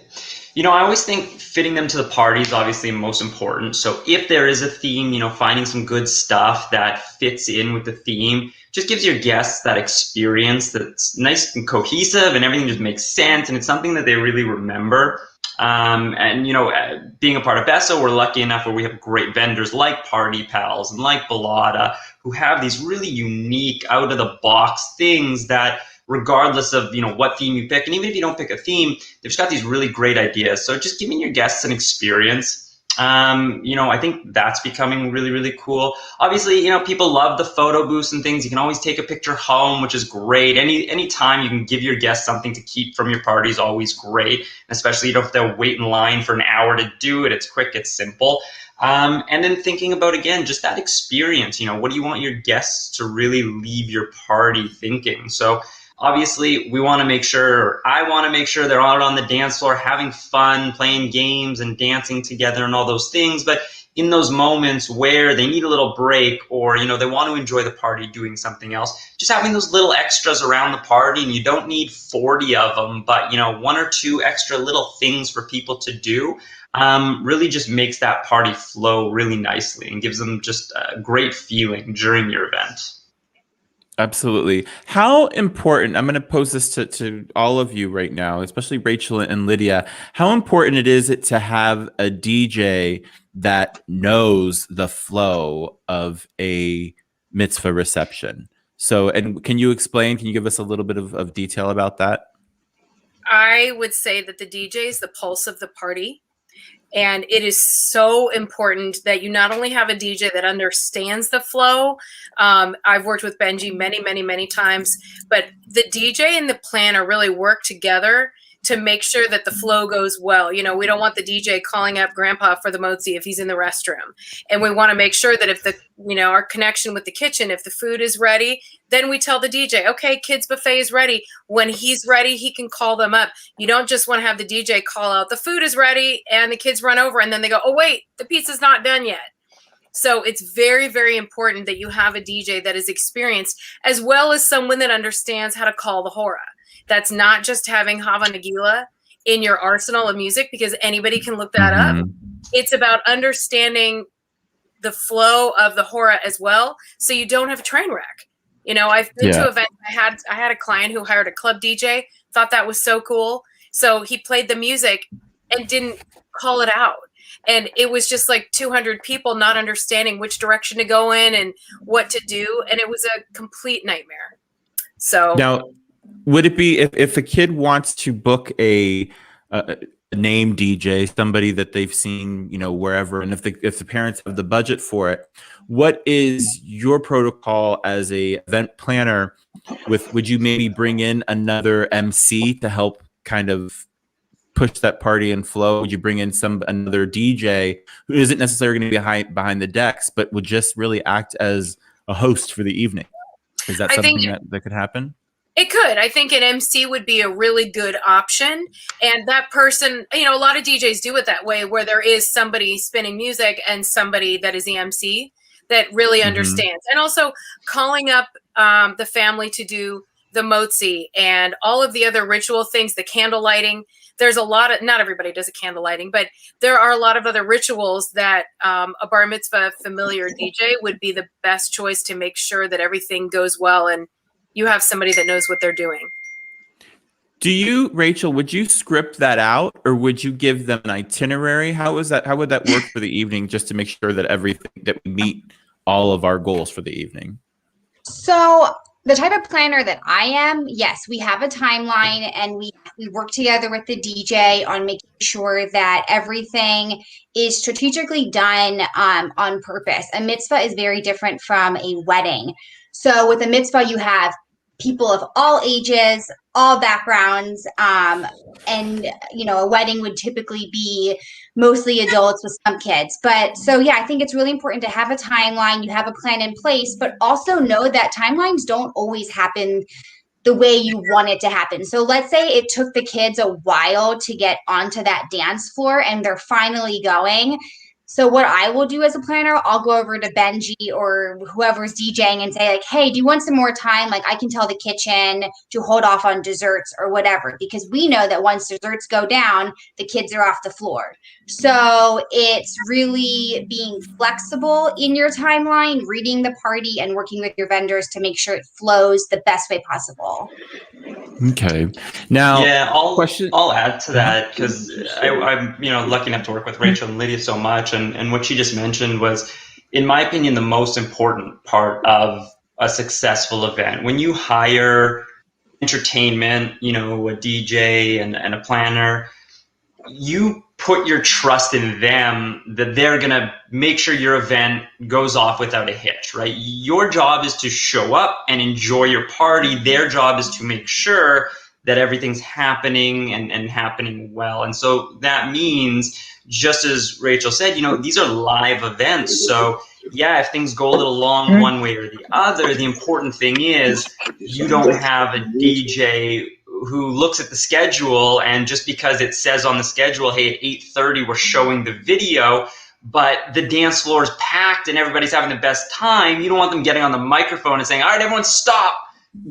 always think fitting them to the party is obviously most important. So if there is a theme, finding some good stuff that fits in with the theme just gives your guests that experience that's nice and cohesive and everything just makes sense and it's something that they really remember. Being a part of BESA, we're lucky enough where we have great vendors like Party Pals and like Bollotta who have these really unique out of the box things that regardless of what theme you pick, and even if you don't pick a theme, they've just got these really great ideas. So just giving your guests an experience, I think that's becoming really, really cool. Obviously, people love the photo booths and things. You can always take a picture home, which is great. Any time you can give your guests something to keep from your party is always great. Especially you don't have to wait in line for an hour to do it. It's quick, it's simple. And then thinking about, again, just that experience, what do you want your guests to really leave your party thinking? So obviously, I want to make sure they're out on the dance floor having fun, playing games and dancing together and all those things. But in those moments where they need a little break or, they want to enjoy the party doing something else, just having those little extras around the party, and you don't need 40 of them, but, 1 or 2 extra little things for people to do really just makes that party flow really nicely and gives them just a great feeling during your event. Absolutely. How important, I'm going to pose this to all of you right now, especially Rachel and Lydia, how important it is to have a DJ that knows the flow of a mitzvah reception? So, and can you give us a little bit of detail about that? I would say that the DJ is the pulse of the party. And it is so important that you not only have a DJ that understands the flow. I've worked with Benji many, many, many times, but the DJ and the planner really work together to make sure that the flow goes well. We don't want the DJ calling up grandpa for the motzi if he's in the restroom. And we want to make sure that if our connection with the kitchen, if the food is ready, then we tell the DJ, okay, kids buffet is ready. When he's ready, he can call them up. You don't just want to have the DJ call out, the food is ready, and the kids run over and then they go, oh wait, the pizza's not done yet. So it's very, very important that you have a DJ that is experienced as well as someone that understands how to call the hora. That's not just having Hava Nagila in your arsenal of music because anybody can look that up. It's about understanding the flow of the hora as well, so you don't have a train wreck. I've been to events. I had a client who hired a club DJ, thought that was so cool. So he played the music and didn't call it out. And it was just like 200 people not understanding which direction to go in and what to do. And it was a complete nightmare. So now, would it be if a kid wants to book a name DJ, somebody that they've seen, wherever, and if the parents have the budget for it, what is your protocol as a event planner? Would you maybe bring in another MC to help kind of push that party and flow? Would you bring in another DJ who isn't necessarily going to be behind the decks, but would just really act as a host for the evening? Is that something that could happen? It could. I think an MC would be a really good option. And that person, a lot of DJs do it that way, where there is somebody spinning music and somebody that is the MC that really understands. And also calling up the family to do the motzi and all of the other ritual things, the candle lighting. There's a lot of, not everybody does a candle lighting, but there are a lot of other rituals that a bar mitzvah familiar DJ would be the best choice to make sure that everything goes well and you have somebody that knows what they're doing. Do you, Rachel, would you script that out or would you give them an itinerary? How would that work for the evening, just to make sure that we meet all of our goals for the evening? So the type of planner that I am, yes, we have a timeline and we work together with the DJ on making sure that everything is strategically done on purpose. A mitzvah is very different from a wedding. So with a mitzvah, you have people of all ages, all backgrounds, and a wedding would typically be mostly adults with some kids. But so yeah, I think it's really important to have a timeline, you have a plan in place, but also know that timelines don't always happen the way you want it to happen. So let's say it took the kids a while to get onto that dance floor and they're finally going. So what I will do as a planner, I'll go over to Benji or whoever's DJing and say like, hey, do you want some more time? Like I can tell the kitchen to hold off on desserts or whatever, because we know that once desserts go down, the kids are off the floor. So it's really being flexible in your timeline, reading the party and working with your vendors to make sure it flows the best way possible. Okay. Now, yeah, I'll add to that because I'm lucky enough to work with Rachel and Lydia so much, and what she just mentioned was, in my opinion, the most important part of a successful event. When you hire entertainment, a DJ and a planner, you put your trust in them that they're going to make sure your event goes off without a hitch, right? Your job is to show up and enjoy your party. Their job is to make sure that everything's happening and happening well. And so that means, just as Rachel said, these are live events. So yeah, if things go a little long one way or the other, the important thing is you don't have a DJ who looks at the schedule and just because it says on the schedule, hey, at 8:30 we're showing the video, but the dance floor is packed and everybody's having the best time. You don't want them getting on the microphone and saying, all right, everyone stop,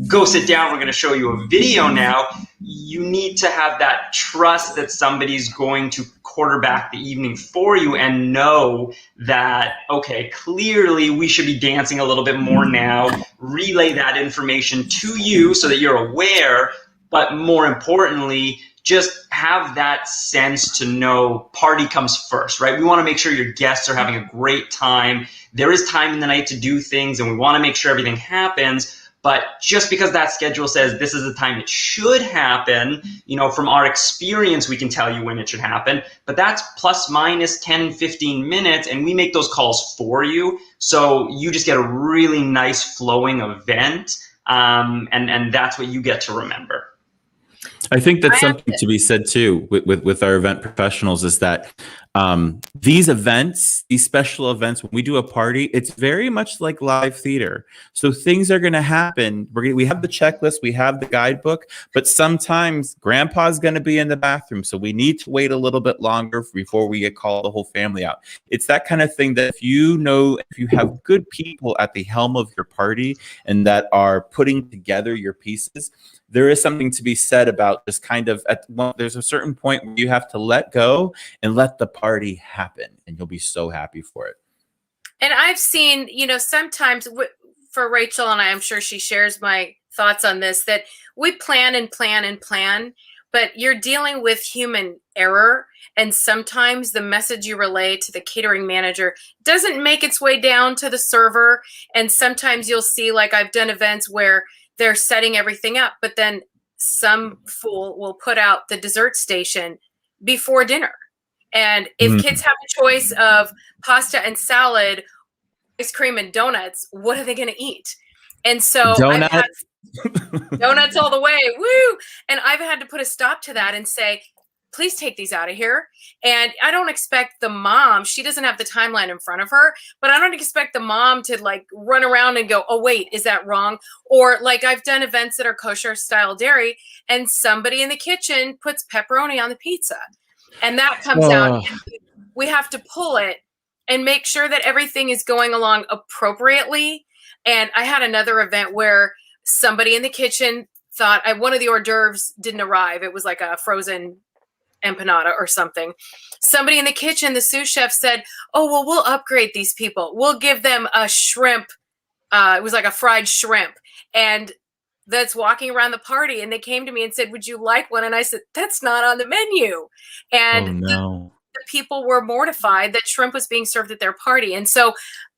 go sit down, we're going to show you a video now. You need to have that trust that somebody's going to quarterback the evening for you and know that, okay, clearly we should be dancing a little bit more now, relay that information to you so that you're aware. But more importantly, just have that sense to know party comes first, right? We want to make sure your guests are having a great time. There is time in the night to do things, and we want to make sure everything happens. But just because that schedule says this is the time it should happen, from our experience, we can tell you when it should happen. But that's plus minus 10, 15 minutes, and we make those calls for you. So you just get a really nice flowing event, and that's what you get to remember. I think that's something to be said too with our event professionals, is that these events, these special events, when we do a party, it's very much like live theater. So things are going to happen. We have the checklist, we have the guidebook, but sometimes grandpa's going to be in the bathroom. So we need to wait a little bit longer before we call the whole family out. It's that kind of thing that if you have good people at the helm of your party and that are putting together your pieces, there is something to be said about just kind of there's a certain point where you have to let go and let the party happen, and you'll be so happy for it. And I've seen, sometimes for Rachel, and I'm sure she shares my thoughts on this, that we plan and plan and plan, but you're dealing with human error. And sometimes the message you relay to the catering manager doesn't make its way down to the server. And sometimes you'll see, like I've done events where they're setting everything up, but then some fool will put out the dessert station before dinner. And if kids have a choice of pasta and salad, ice cream and donuts, what are they going to eat? And so I've had donuts all the way, woo! And I've had to put a stop to that and say, please take these out of here. And I don't expect the mom, she doesn't have the timeline in front of her, but I don't expect the mom to like run around and go, oh, wait, is that wrong? Or like I've done events that are kosher style dairy and somebody in the kitchen puts pepperoni on the pizza. And that comes out. And we have to pull it and make sure that everything is going along appropriately. And I had another event where somebody in the kitchen thought one of the hors d'oeuvres didn't arrive. It was like a frozen empanada or something. Somebody in the kitchen, the sous chef said, oh, well, we'll upgrade these people. We'll give them a shrimp. It was like a fried shrimp. And that's walking around the party. And they came to me and said, would you like one? And I said, that's not on the menu. And the people were mortified that shrimp was being served at their party. And so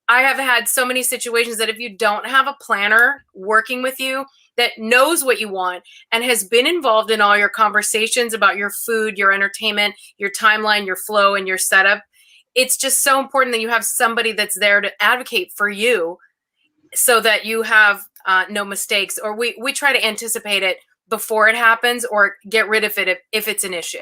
I have had so many situations that if you don't have a planner working with you that knows what you want and has been involved in all your conversations about your food, your entertainment, your timeline, your flow, and your setup, it's just so important that you have somebody that's there to advocate for you so that you have no mistakes, or we try to anticipate it before it happens or get rid of it if it's an issue.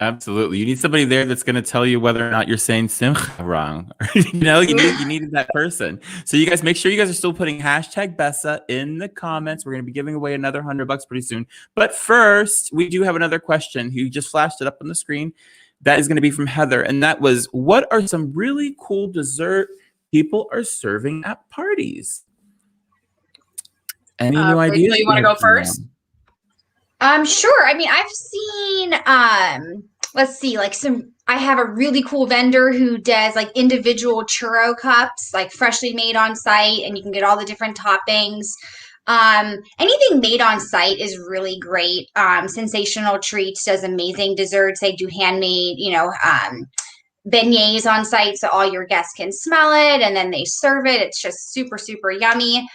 Absolutely. You need somebody there that's going to tell you whether or not you're saying simcha wrong. You needed that person. So you guys make sure you guys are still putting hashtag BESA in the comments. We're going to be giving away another $100 pretty soon. But first, we do have another question. You just flashed it up on the screen. That is going to be from Heather. And that was, what are some really cool dessert people are serving at parties? Any new ideas? You want to go first? Sure. I mean, I've seen, let's see, I have a really cool vendor who does like individual churro cups, like freshly made on site, and you can get all the different toppings. Anything made on site is really great. Sensational Treats does amazing desserts. They do handmade, beignets on site, so all your guests can smell it, and then they serve it. It's just super, super yummy.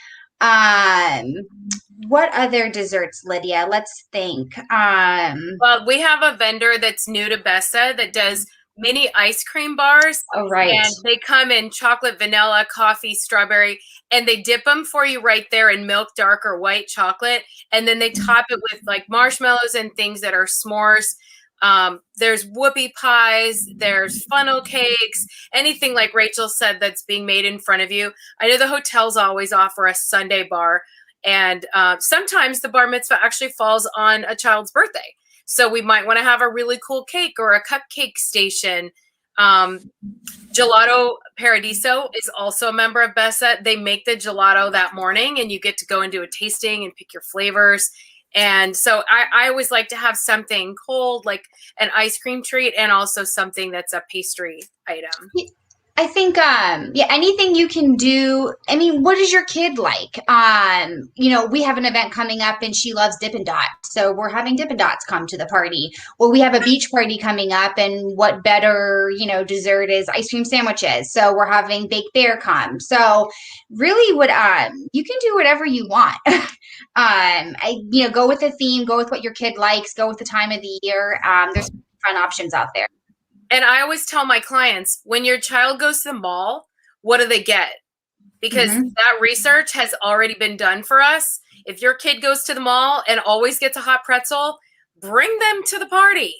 What other desserts, Lydia? Let's think. Well, we have a vendor that's new to BESA that does mini ice cream bars. Oh, right. And they come in chocolate, vanilla, coffee, strawberry, and they dip them for you right there in milk, dark or white chocolate. And then they top it with like marshmallows and things that are s'mores. There's whoopie pies, there's funnel cakes, anything like Rachel said that's being made in front of you. I know the hotels always offer a Sunday bar, and sometimes the bar mitzvah actually falls on a child's birthday. So we might want to have a really cool cake or a cupcake station. Gelato Paradiso is also a member of BESA. They make the gelato that morning, and you get to go and do a tasting and pick your flavors. And so I always like to have something cold, like an ice cream treat, and also something that's a pastry item. I think, anything you can do. I mean, what does your kid like? We have an event coming up and she loves Dippin' Dots. So we're having Dippin' Dots come to the party. Or we have a beach party coming up, and what better, dessert is ice cream sandwiches. So we're having Baked Bear come. So really you can do whatever you want. Go with the theme, go with what your kid likes, go with the time of the year. There's fun options out there. And I always tell my clients, when your child goes to the mall, what do they get? Because that research has already been done for us. If your kid goes to the mall and always gets a hot pretzel, bring them to the party.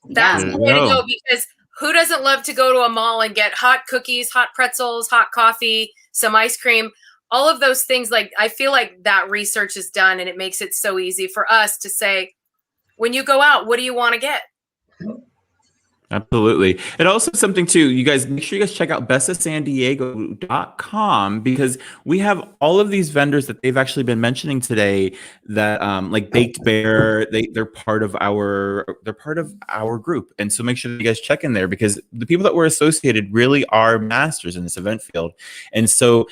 That's the way to go, because who doesn't love to go to a mall and get hot cookies, hot pretzels, hot coffee, some ice cream, all of those things. Like, I feel like that research is done, and it makes it so easy for us to say, when you go out, what do you want to get? Absolutely. And also something too, you guys, make sure you guys check out besasandiego.com, because we have all of these vendors that they've actually been mentioning today that like Baked Bear, they're part of our group. And so make sure that you guys check in there, because the people that we're associated really are masters in this event field. And so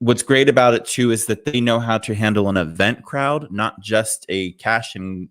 what's great about it too is that they know how to handle an event crowd, not just a cash and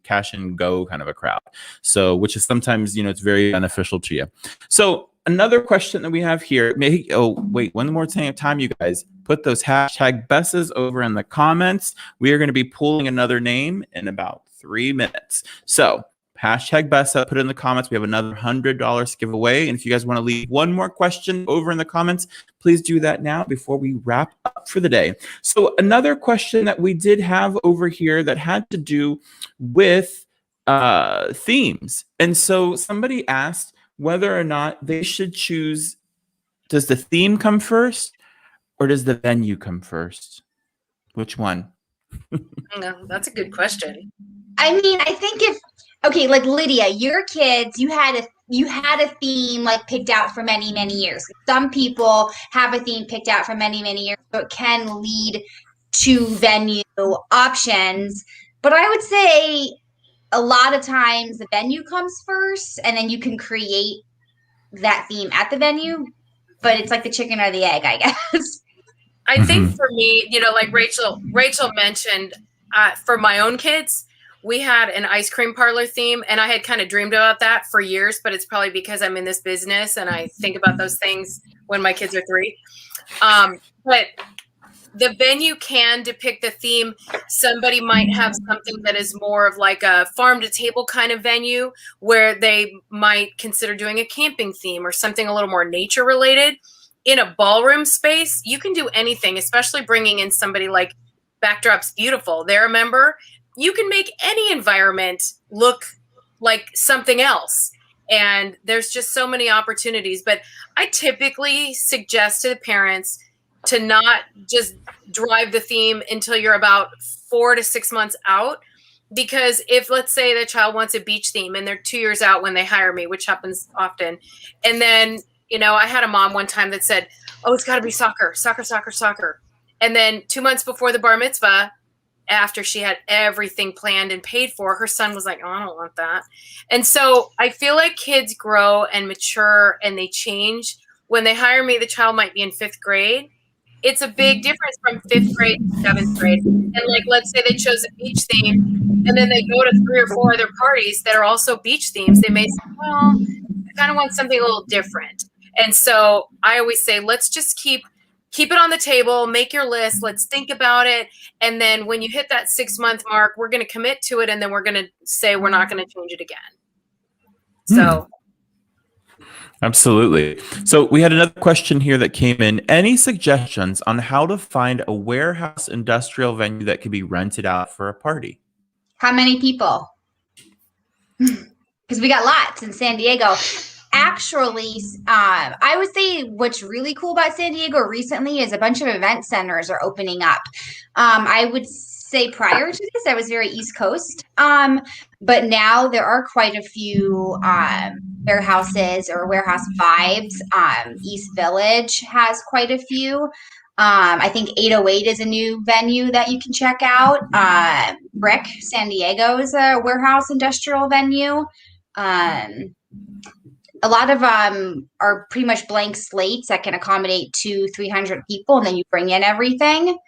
go kind of a crowd. So, which is sometimes, it's very beneficial to you. So another question that we have here, wait, one more time, you guys, put those hashtag BESAs over in the comments. We are going to be pulling another name in about 3 minutes. So hashtag BESA, put it in the comments. We have another $100 to give away. And if you guys want to leave one more question over in the comments, please do that now before we wrap up for the day. So another question that we did have over here that had to do with themes. And so somebody asked whether or not they should choose, does the theme come first or does the venue come first? Which one? No, that's a good question. I mean, I think okay, like Lydia, your kids, you had a theme like picked out for many, many years. Some people have a theme picked out for many, many years, so it can lead to venue options. But I would say a lot of times the venue comes first, and then you can create that theme at the venue. But it's like the chicken or the egg, I guess. I think for me, like Rachel mentioned, for my own kids, we had an ice cream parlor theme, and I had kind of dreamed about that for years, but it's probably because I'm in this business and I think about those things when my kids are 3. But the venue can depict the theme. Somebody might have something that is more of like a farm to table kind of venue where they might consider doing a camping theme or something a little more nature related. In a ballroom space, you can do anything, especially bringing in somebody like Backdrop's Beautiful. They're a member. You can make any environment look like something else. And there's just so many opportunities. But I typically suggest to the parents to not just drive the theme until you're about 4 to 6 months out. Because if, let's say, the child wants a beach theme and they're 2 years out when they hire me, which happens often. And then, I had a mom one time that said, oh, it's got to be soccer. And then 2 months before the bar mitzvah, after she had everything planned and paid for, her son was like, oh, I don't want that. And so I feel like kids grow and mature and they change. When they hire me, the child might be in 5th grade. It's a big difference from 5th grade to 7th grade. And like, let's say they chose a beach theme and then they go to 3 or 4 other parties that are also beach themes. They may say, well, I kind of want something a little different. And so I always say, let's just keep it on the table, make your list, let's think about it. And then when you hit that 6-month mark, we're going to commit to it. And then we're going to say, we're not going to change it again. So. Absolutely. So we had another question here that came in. Any suggestions on how to find a warehouse industrial venue that could be rented out for a party? How many people? Because we got lots in San Diego. Actually, I would say what's really cool about San Diego recently is a bunch of event centers are opening up. I would say prior to this, I was very East Coast. But now there are quite a few warehouses or warehouse vibes. East Village has quite a few. I think 808 is a new venue that you can check out. Brick, San Diego is a warehouse industrial venue. A lot of are pretty much blank slates that can accommodate 200-300 people, and then you bring in everything.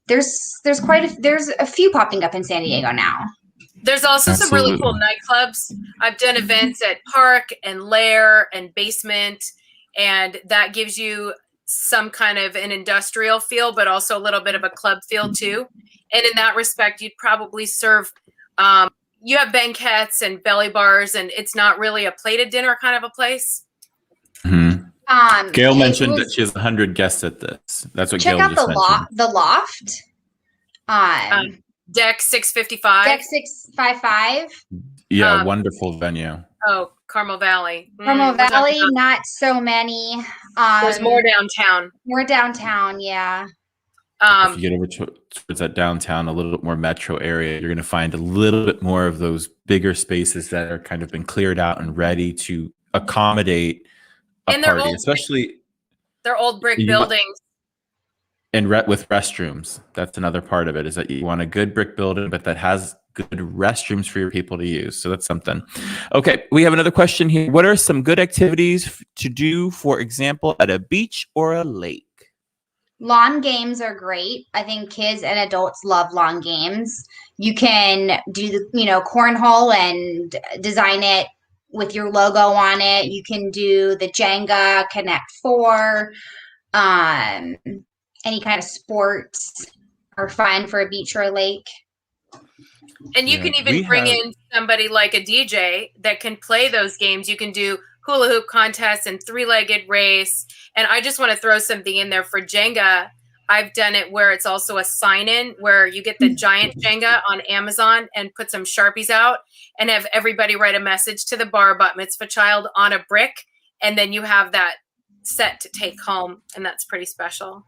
There's a few popping up in San Diego now. There's also some really cool nightclubs. I've done events at Park and Lair and Basement, and that gives you some kind of an industrial feel, but also a little bit of a club feel too. And in that respect, you'd probably serve. You have banquettes and belly bars, and it's not really a plated dinner kind of a place. Mm-hmm. Gail mentioned that she has 100 guests at this. That's what Gail just mentioned. Check out the loft. Deck 655. Deck 655. Yeah, wonderful venue. Oh, Carmel Valley. Carmel Valley, not so many. There's more downtown. More downtown, yeah. If you get over towards that downtown, a little bit more metro area, you're going to find a little bit more of those bigger spaces that are kind of been cleared out and ready to accommodate a party, especially they're old brick buildings. And with restrooms. That's another part of it, is that you want a good brick building, but that has good restrooms for your people to use. So that's something. Okay, we have another question here. What are some good activities to do, for example, at a beach or a lake? Lawn games are great. I think kids and adults love lawn games. You can do the, cornhole and design it with your logo on it. You can do the Jenga, Connect Four, any kind of sports are fine for a beach or a lake. And you can even bring in somebody like a DJ that can play those games. You can do hula hoop contests and three-legged race. And I just want to throw something in there for Jenga. I've done it where it's also a sign-in where you get the giant Jenga on Amazon and put some Sharpies out and have everybody write a message to the bar bat mitzvah child on a brick. And then you have that set to take home. And that's pretty special.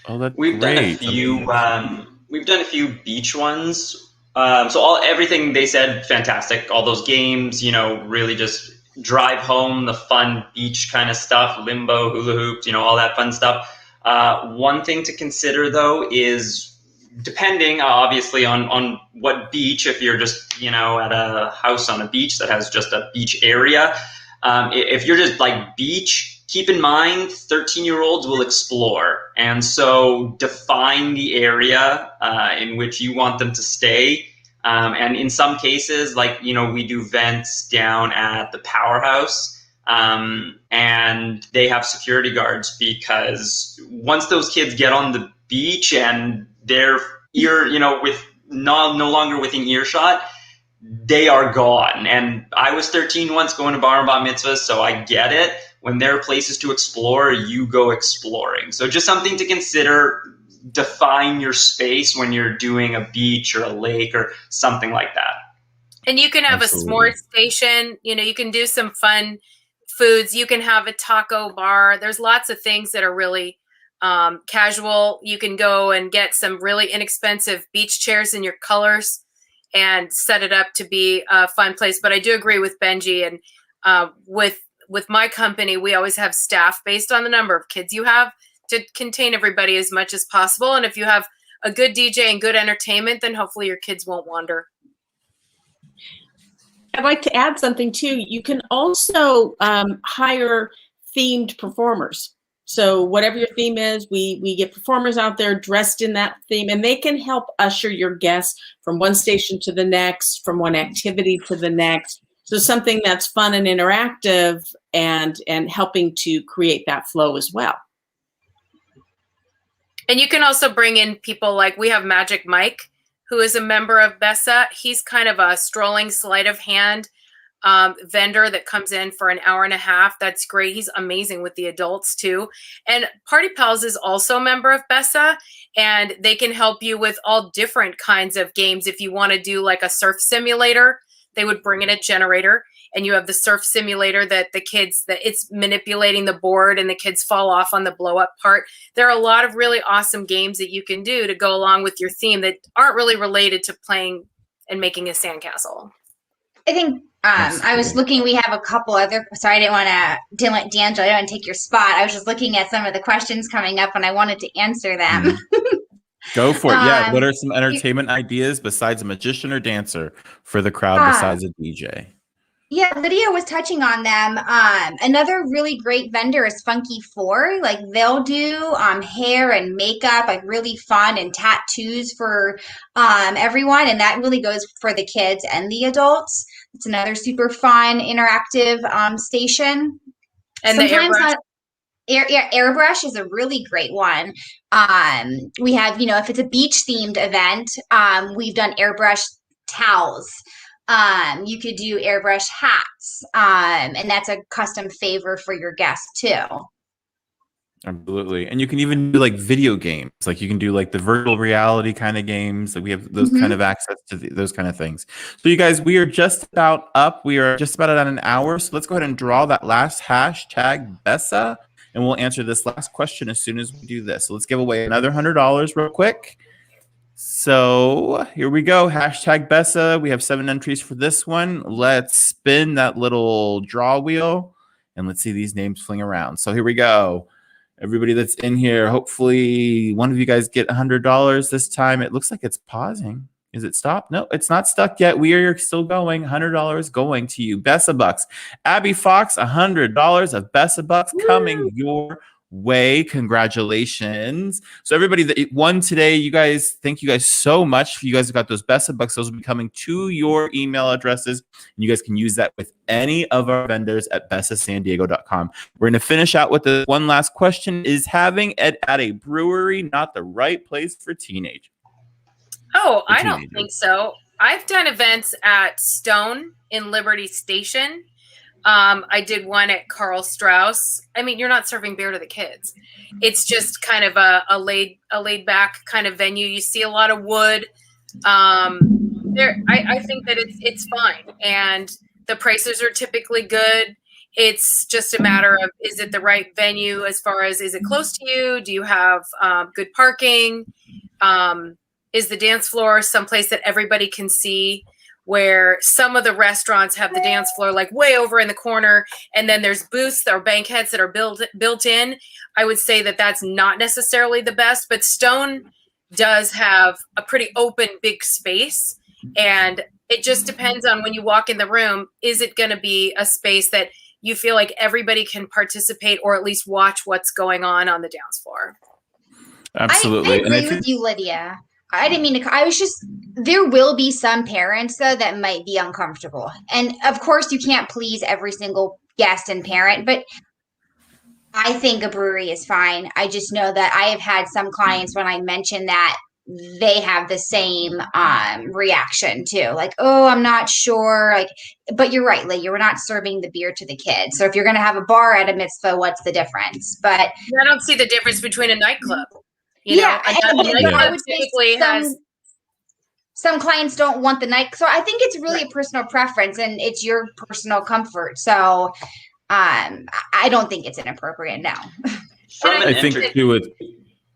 Oh, that's We've great. Done a few beach ones. So everything they said, fantastic. All those games, really just drive home the fun beach kind of stuff, limbo, hula hoops, all that fun stuff. One thing to consider though is depending obviously on what beach, if you're just, at a house on a beach that has just a beach area, if you're just like beach, keep in mind 13-year-olds will explore. And so define the area in which you want them to stay. And in some cases, like, we do vents down at the powerhouse, and they have security guards because once those kids get on the beach and they're with no longer within earshot, they are gone. And I was 13 once going to bar and bat mitzvahs, so I get it. When there are places to explore, you go exploring. So just something to consider. Define your space when you're doing a beach or a lake or something like that. And you can have a s'more station. You can do some fun foods. You can have a taco bar. There's lots of things that are really casual. You can go and get some really inexpensive beach chairs in your colors and set it up to be a fun place. But I do agree with Benji, and with my company, we always have staff based on the number of kids you have to contain everybody as much as possible. And if you have a good DJ and good entertainment, then hopefully your kids won't wander. I'd like to add something too. You can also hire themed performers. So whatever your theme is, we get performers out there dressed in that theme, and they can help usher your guests from one station to the next, from one activity to the next. So something that's fun and interactive and helping to create that flow as well. And you can also bring in people like we have Magic Mike, who is a member of BESA. He's kind of a strolling sleight of hand vendor that comes in for an hour and a half. That's great. He's amazing with the adults too. And Party Pals is also a member of BESA, and they can help you with all different kinds of games. If you want to do like a surf simulator, they would bring in a generator, and you have the surf simulator that it's manipulating the board and the kids fall off on the blow up part. There are a lot of really awesome games that you can do to go along with your theme that aren't really related to playing and making a sandcastle. I think I was looking, we have a couple other, sorry, I didn't want to, Dangilo, I don't want to take your spot. I was just looking at some of the questions coming up and I wanted to answer them. Mm-hmm. Go for it. Yeah. What are some entertainment ideas besides a magician or dancer for the crowd besides a DJ? Yeah, Lydia was touching on them. Another really great vendor is Funky Four. Like they'll do hair and makeup, like really fun, and tattoos for everyone. And that really goes for the kids and the adults. It's another super fun, interactive station. And sometimes airbrush is a really great one. We have, if it's a beach themed event, we've done airbrush towels. You could do airbrush hats, and that's a custom favor for your guests too. Absolutely. And you can even do like video games. Like you can do like the virtual reality kind of games. Like we have those kind of access to those kind of things. So you guys, we are just about up. We are just about at an hour. So let's go ahead and draw that last hashtag BESA, and we'll answer this last question as soon as we do this. So let's give away another $100 real quick. So here we go. Hashtag BESA. We have 7 entries for this one. Let's spin that little draw wheel and let's see these names fling around. So here we go. Everybody that's in here, hopefully one of you guys get $100 this time. It looks like it's pausing. Is it stopped? No, it's not stuck yet. We are still going. $100 going to you. BESA Bucks. Abby Fox, $100 of BESA Bucks coming your way. Congratulations. So everybody that won today, you guys, thank you guys so much. You guys got those BESA bucks. Those will be coming to your email addresses. And you guys can use that with any of our vendors at besasandiego.com. We're going to finish out with the one last question. Is having it at a brewery not the right place for teenagers? Oh, I don't think so. I've done events at Stone in Liberty Station. I did one at Carl Strauss. I mean, you're not serving beer to the kids. It's just kind of a laid back kind of venue. You see a lot of wood. I think that it's fine, and the prices are typically good. It's just a matter of, is it the right venue as far as, is it close to you? Do you have good parking? Is the dance floor someplace that everybody can see? Where some of the restaurants have the dance floor like way over in the corner, and then there's booths or banquettes that are built in. I would say that that's not necessarily the best, but Stone does have a pretty open, big space, and it just depends on when you walk in the room, is it going to be a space that you feel like everybody can participate or at least watch what's going on the dance floor? Absolutely. I agree with you, Lydia. I didn't mean to. I was just, there will be some parents, though, that might be uncomfortable. And of course, you can't please every single guest and parent, but I think a brewery is fine. I just know that I have had some clients when I mention that they have the same reaction too. Like, oh, I'm not sure. Like, but you're right, Lee. You're not serving the beer to the kids. So if you're going to have a bar at a mitzvah, what's the difference? But I don't see the difference between a nightclub. I would say some clients don't want the night. So I think it's really a personal preference, and it's your personal comfort. So I don't think it's inappropriate now. I think too,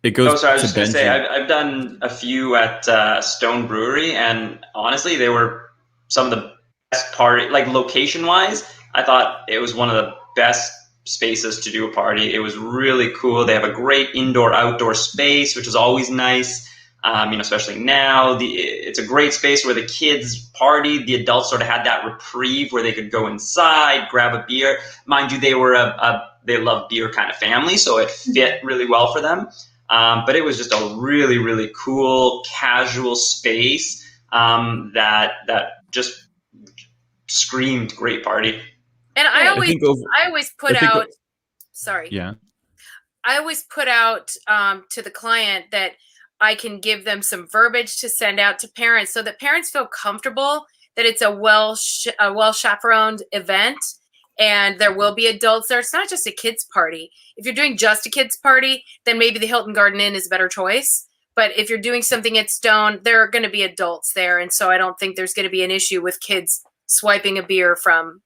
it goes. Oh, sorry, I was just going to say, Benji. I've done a few at Stone Brewery, and honestly, they were some of the best party, like location-wise. I thought it was one of the best spaces to do a party. It was really cool. They have a great indoor-outdoor space, which is always nice. Especially now, it's a great space where the kids partied. The adults sort of had that reprieve where they could go inside, grab a beer. Mind you, they were they love beer kind of family, so it fit really well for them. But it was just a really, really cool, casual space that just screamed great party. And I always put out. Sorry. Yeah. I always put out to the client that I can give them some verbiage to send out to parents so that parents feel comfortable that it's a well chaperoned event, and there will be adults there. It's not just a kids party. If you're doing just a kids party, then maybe the Hilton Garden Inn is a better choice. But if you're doing something at Stone, there are going to be adults there, and so I don't think there's going to be an issue with kids swiping a beer from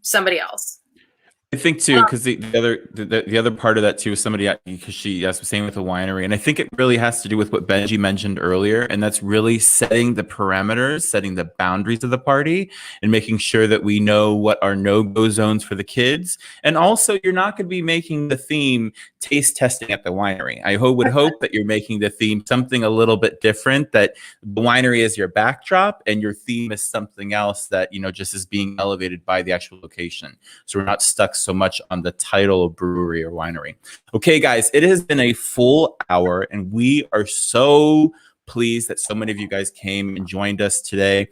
somebody else. I think too, because the other part of that too is somebody, because she was saying with the winery, and I think it really has to do with what Benji mentioned earlier, and that's really setting the parameters, setting the boundaries of the party, and making sure that we know what are no-go zones for the kids. And also, you're not going to be making the theme taste testing at the winery. I would hope that you're making the theme something a little bit different, that the winery is your backdrop and your theme is something else that just is being elevated by the actual location. So we're not stuck so much on the title of brewery or winery. Okay, guys, it has been a full hour, and we are so pleased that so many of you guys came and joined us today.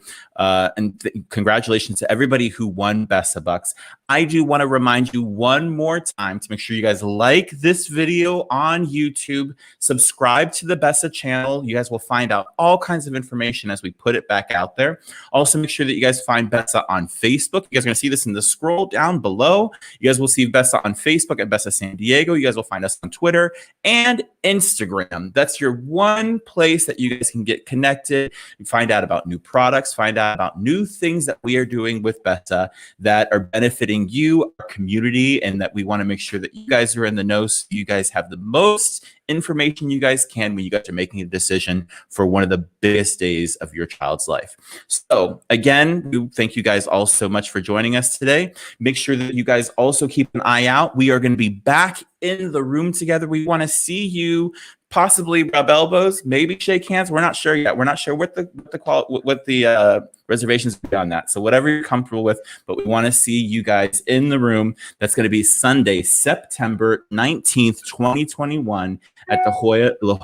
Congratulations to everybody who won BESA Bucks. I do want to remind you one more time to make sure you guys like this video on YouTube, subscribe to the BESA channel. You guys will find out all kinds of information as we put it back out there. Also, make sure that you guys find BESA on Facebook. You guys are going to see this in the scroll down below. You guys will see BESA on Facebook at BESA San Diego. You guys will find us on Twitter and Instagram. That's your one place that you guys can get connected, find out about new products, find out about new things that we are doing with BESA that are benefiting you, our community, and that we want to make sure that you guys are in the know, so you guys have the most information you guys can when you guys are making a decision for one of the biggest days of your child's life. So again, we thank you guys all so much for joining us today. Make sure that you guys also keep an eye out. We are going to be back in the room together. We want to see you possibly rub elbows, maybe shake hands. We're not sure yet. We're not sure what the reservations beyond that. So whatever you're comfortable with, but we want to see you guys in the room. That's going to be Sunday, September 19th, 2021 at the Hyatt La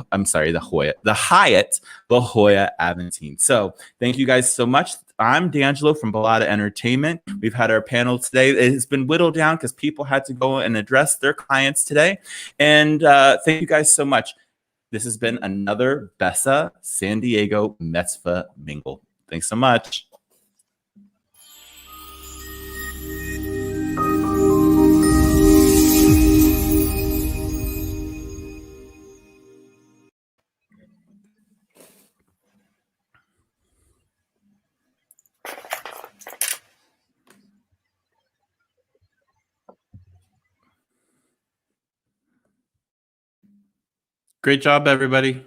Jolla Aventine. So thank you guys so much. I'm Dangilo from Bollotta Entertainment. We've had our panel today. It has been whittled down because people had to go and address their clients today. And thank you guys so much. This has been another BESA San Diego Mitzvah Mingle. Thanks so much. Great job, everybody.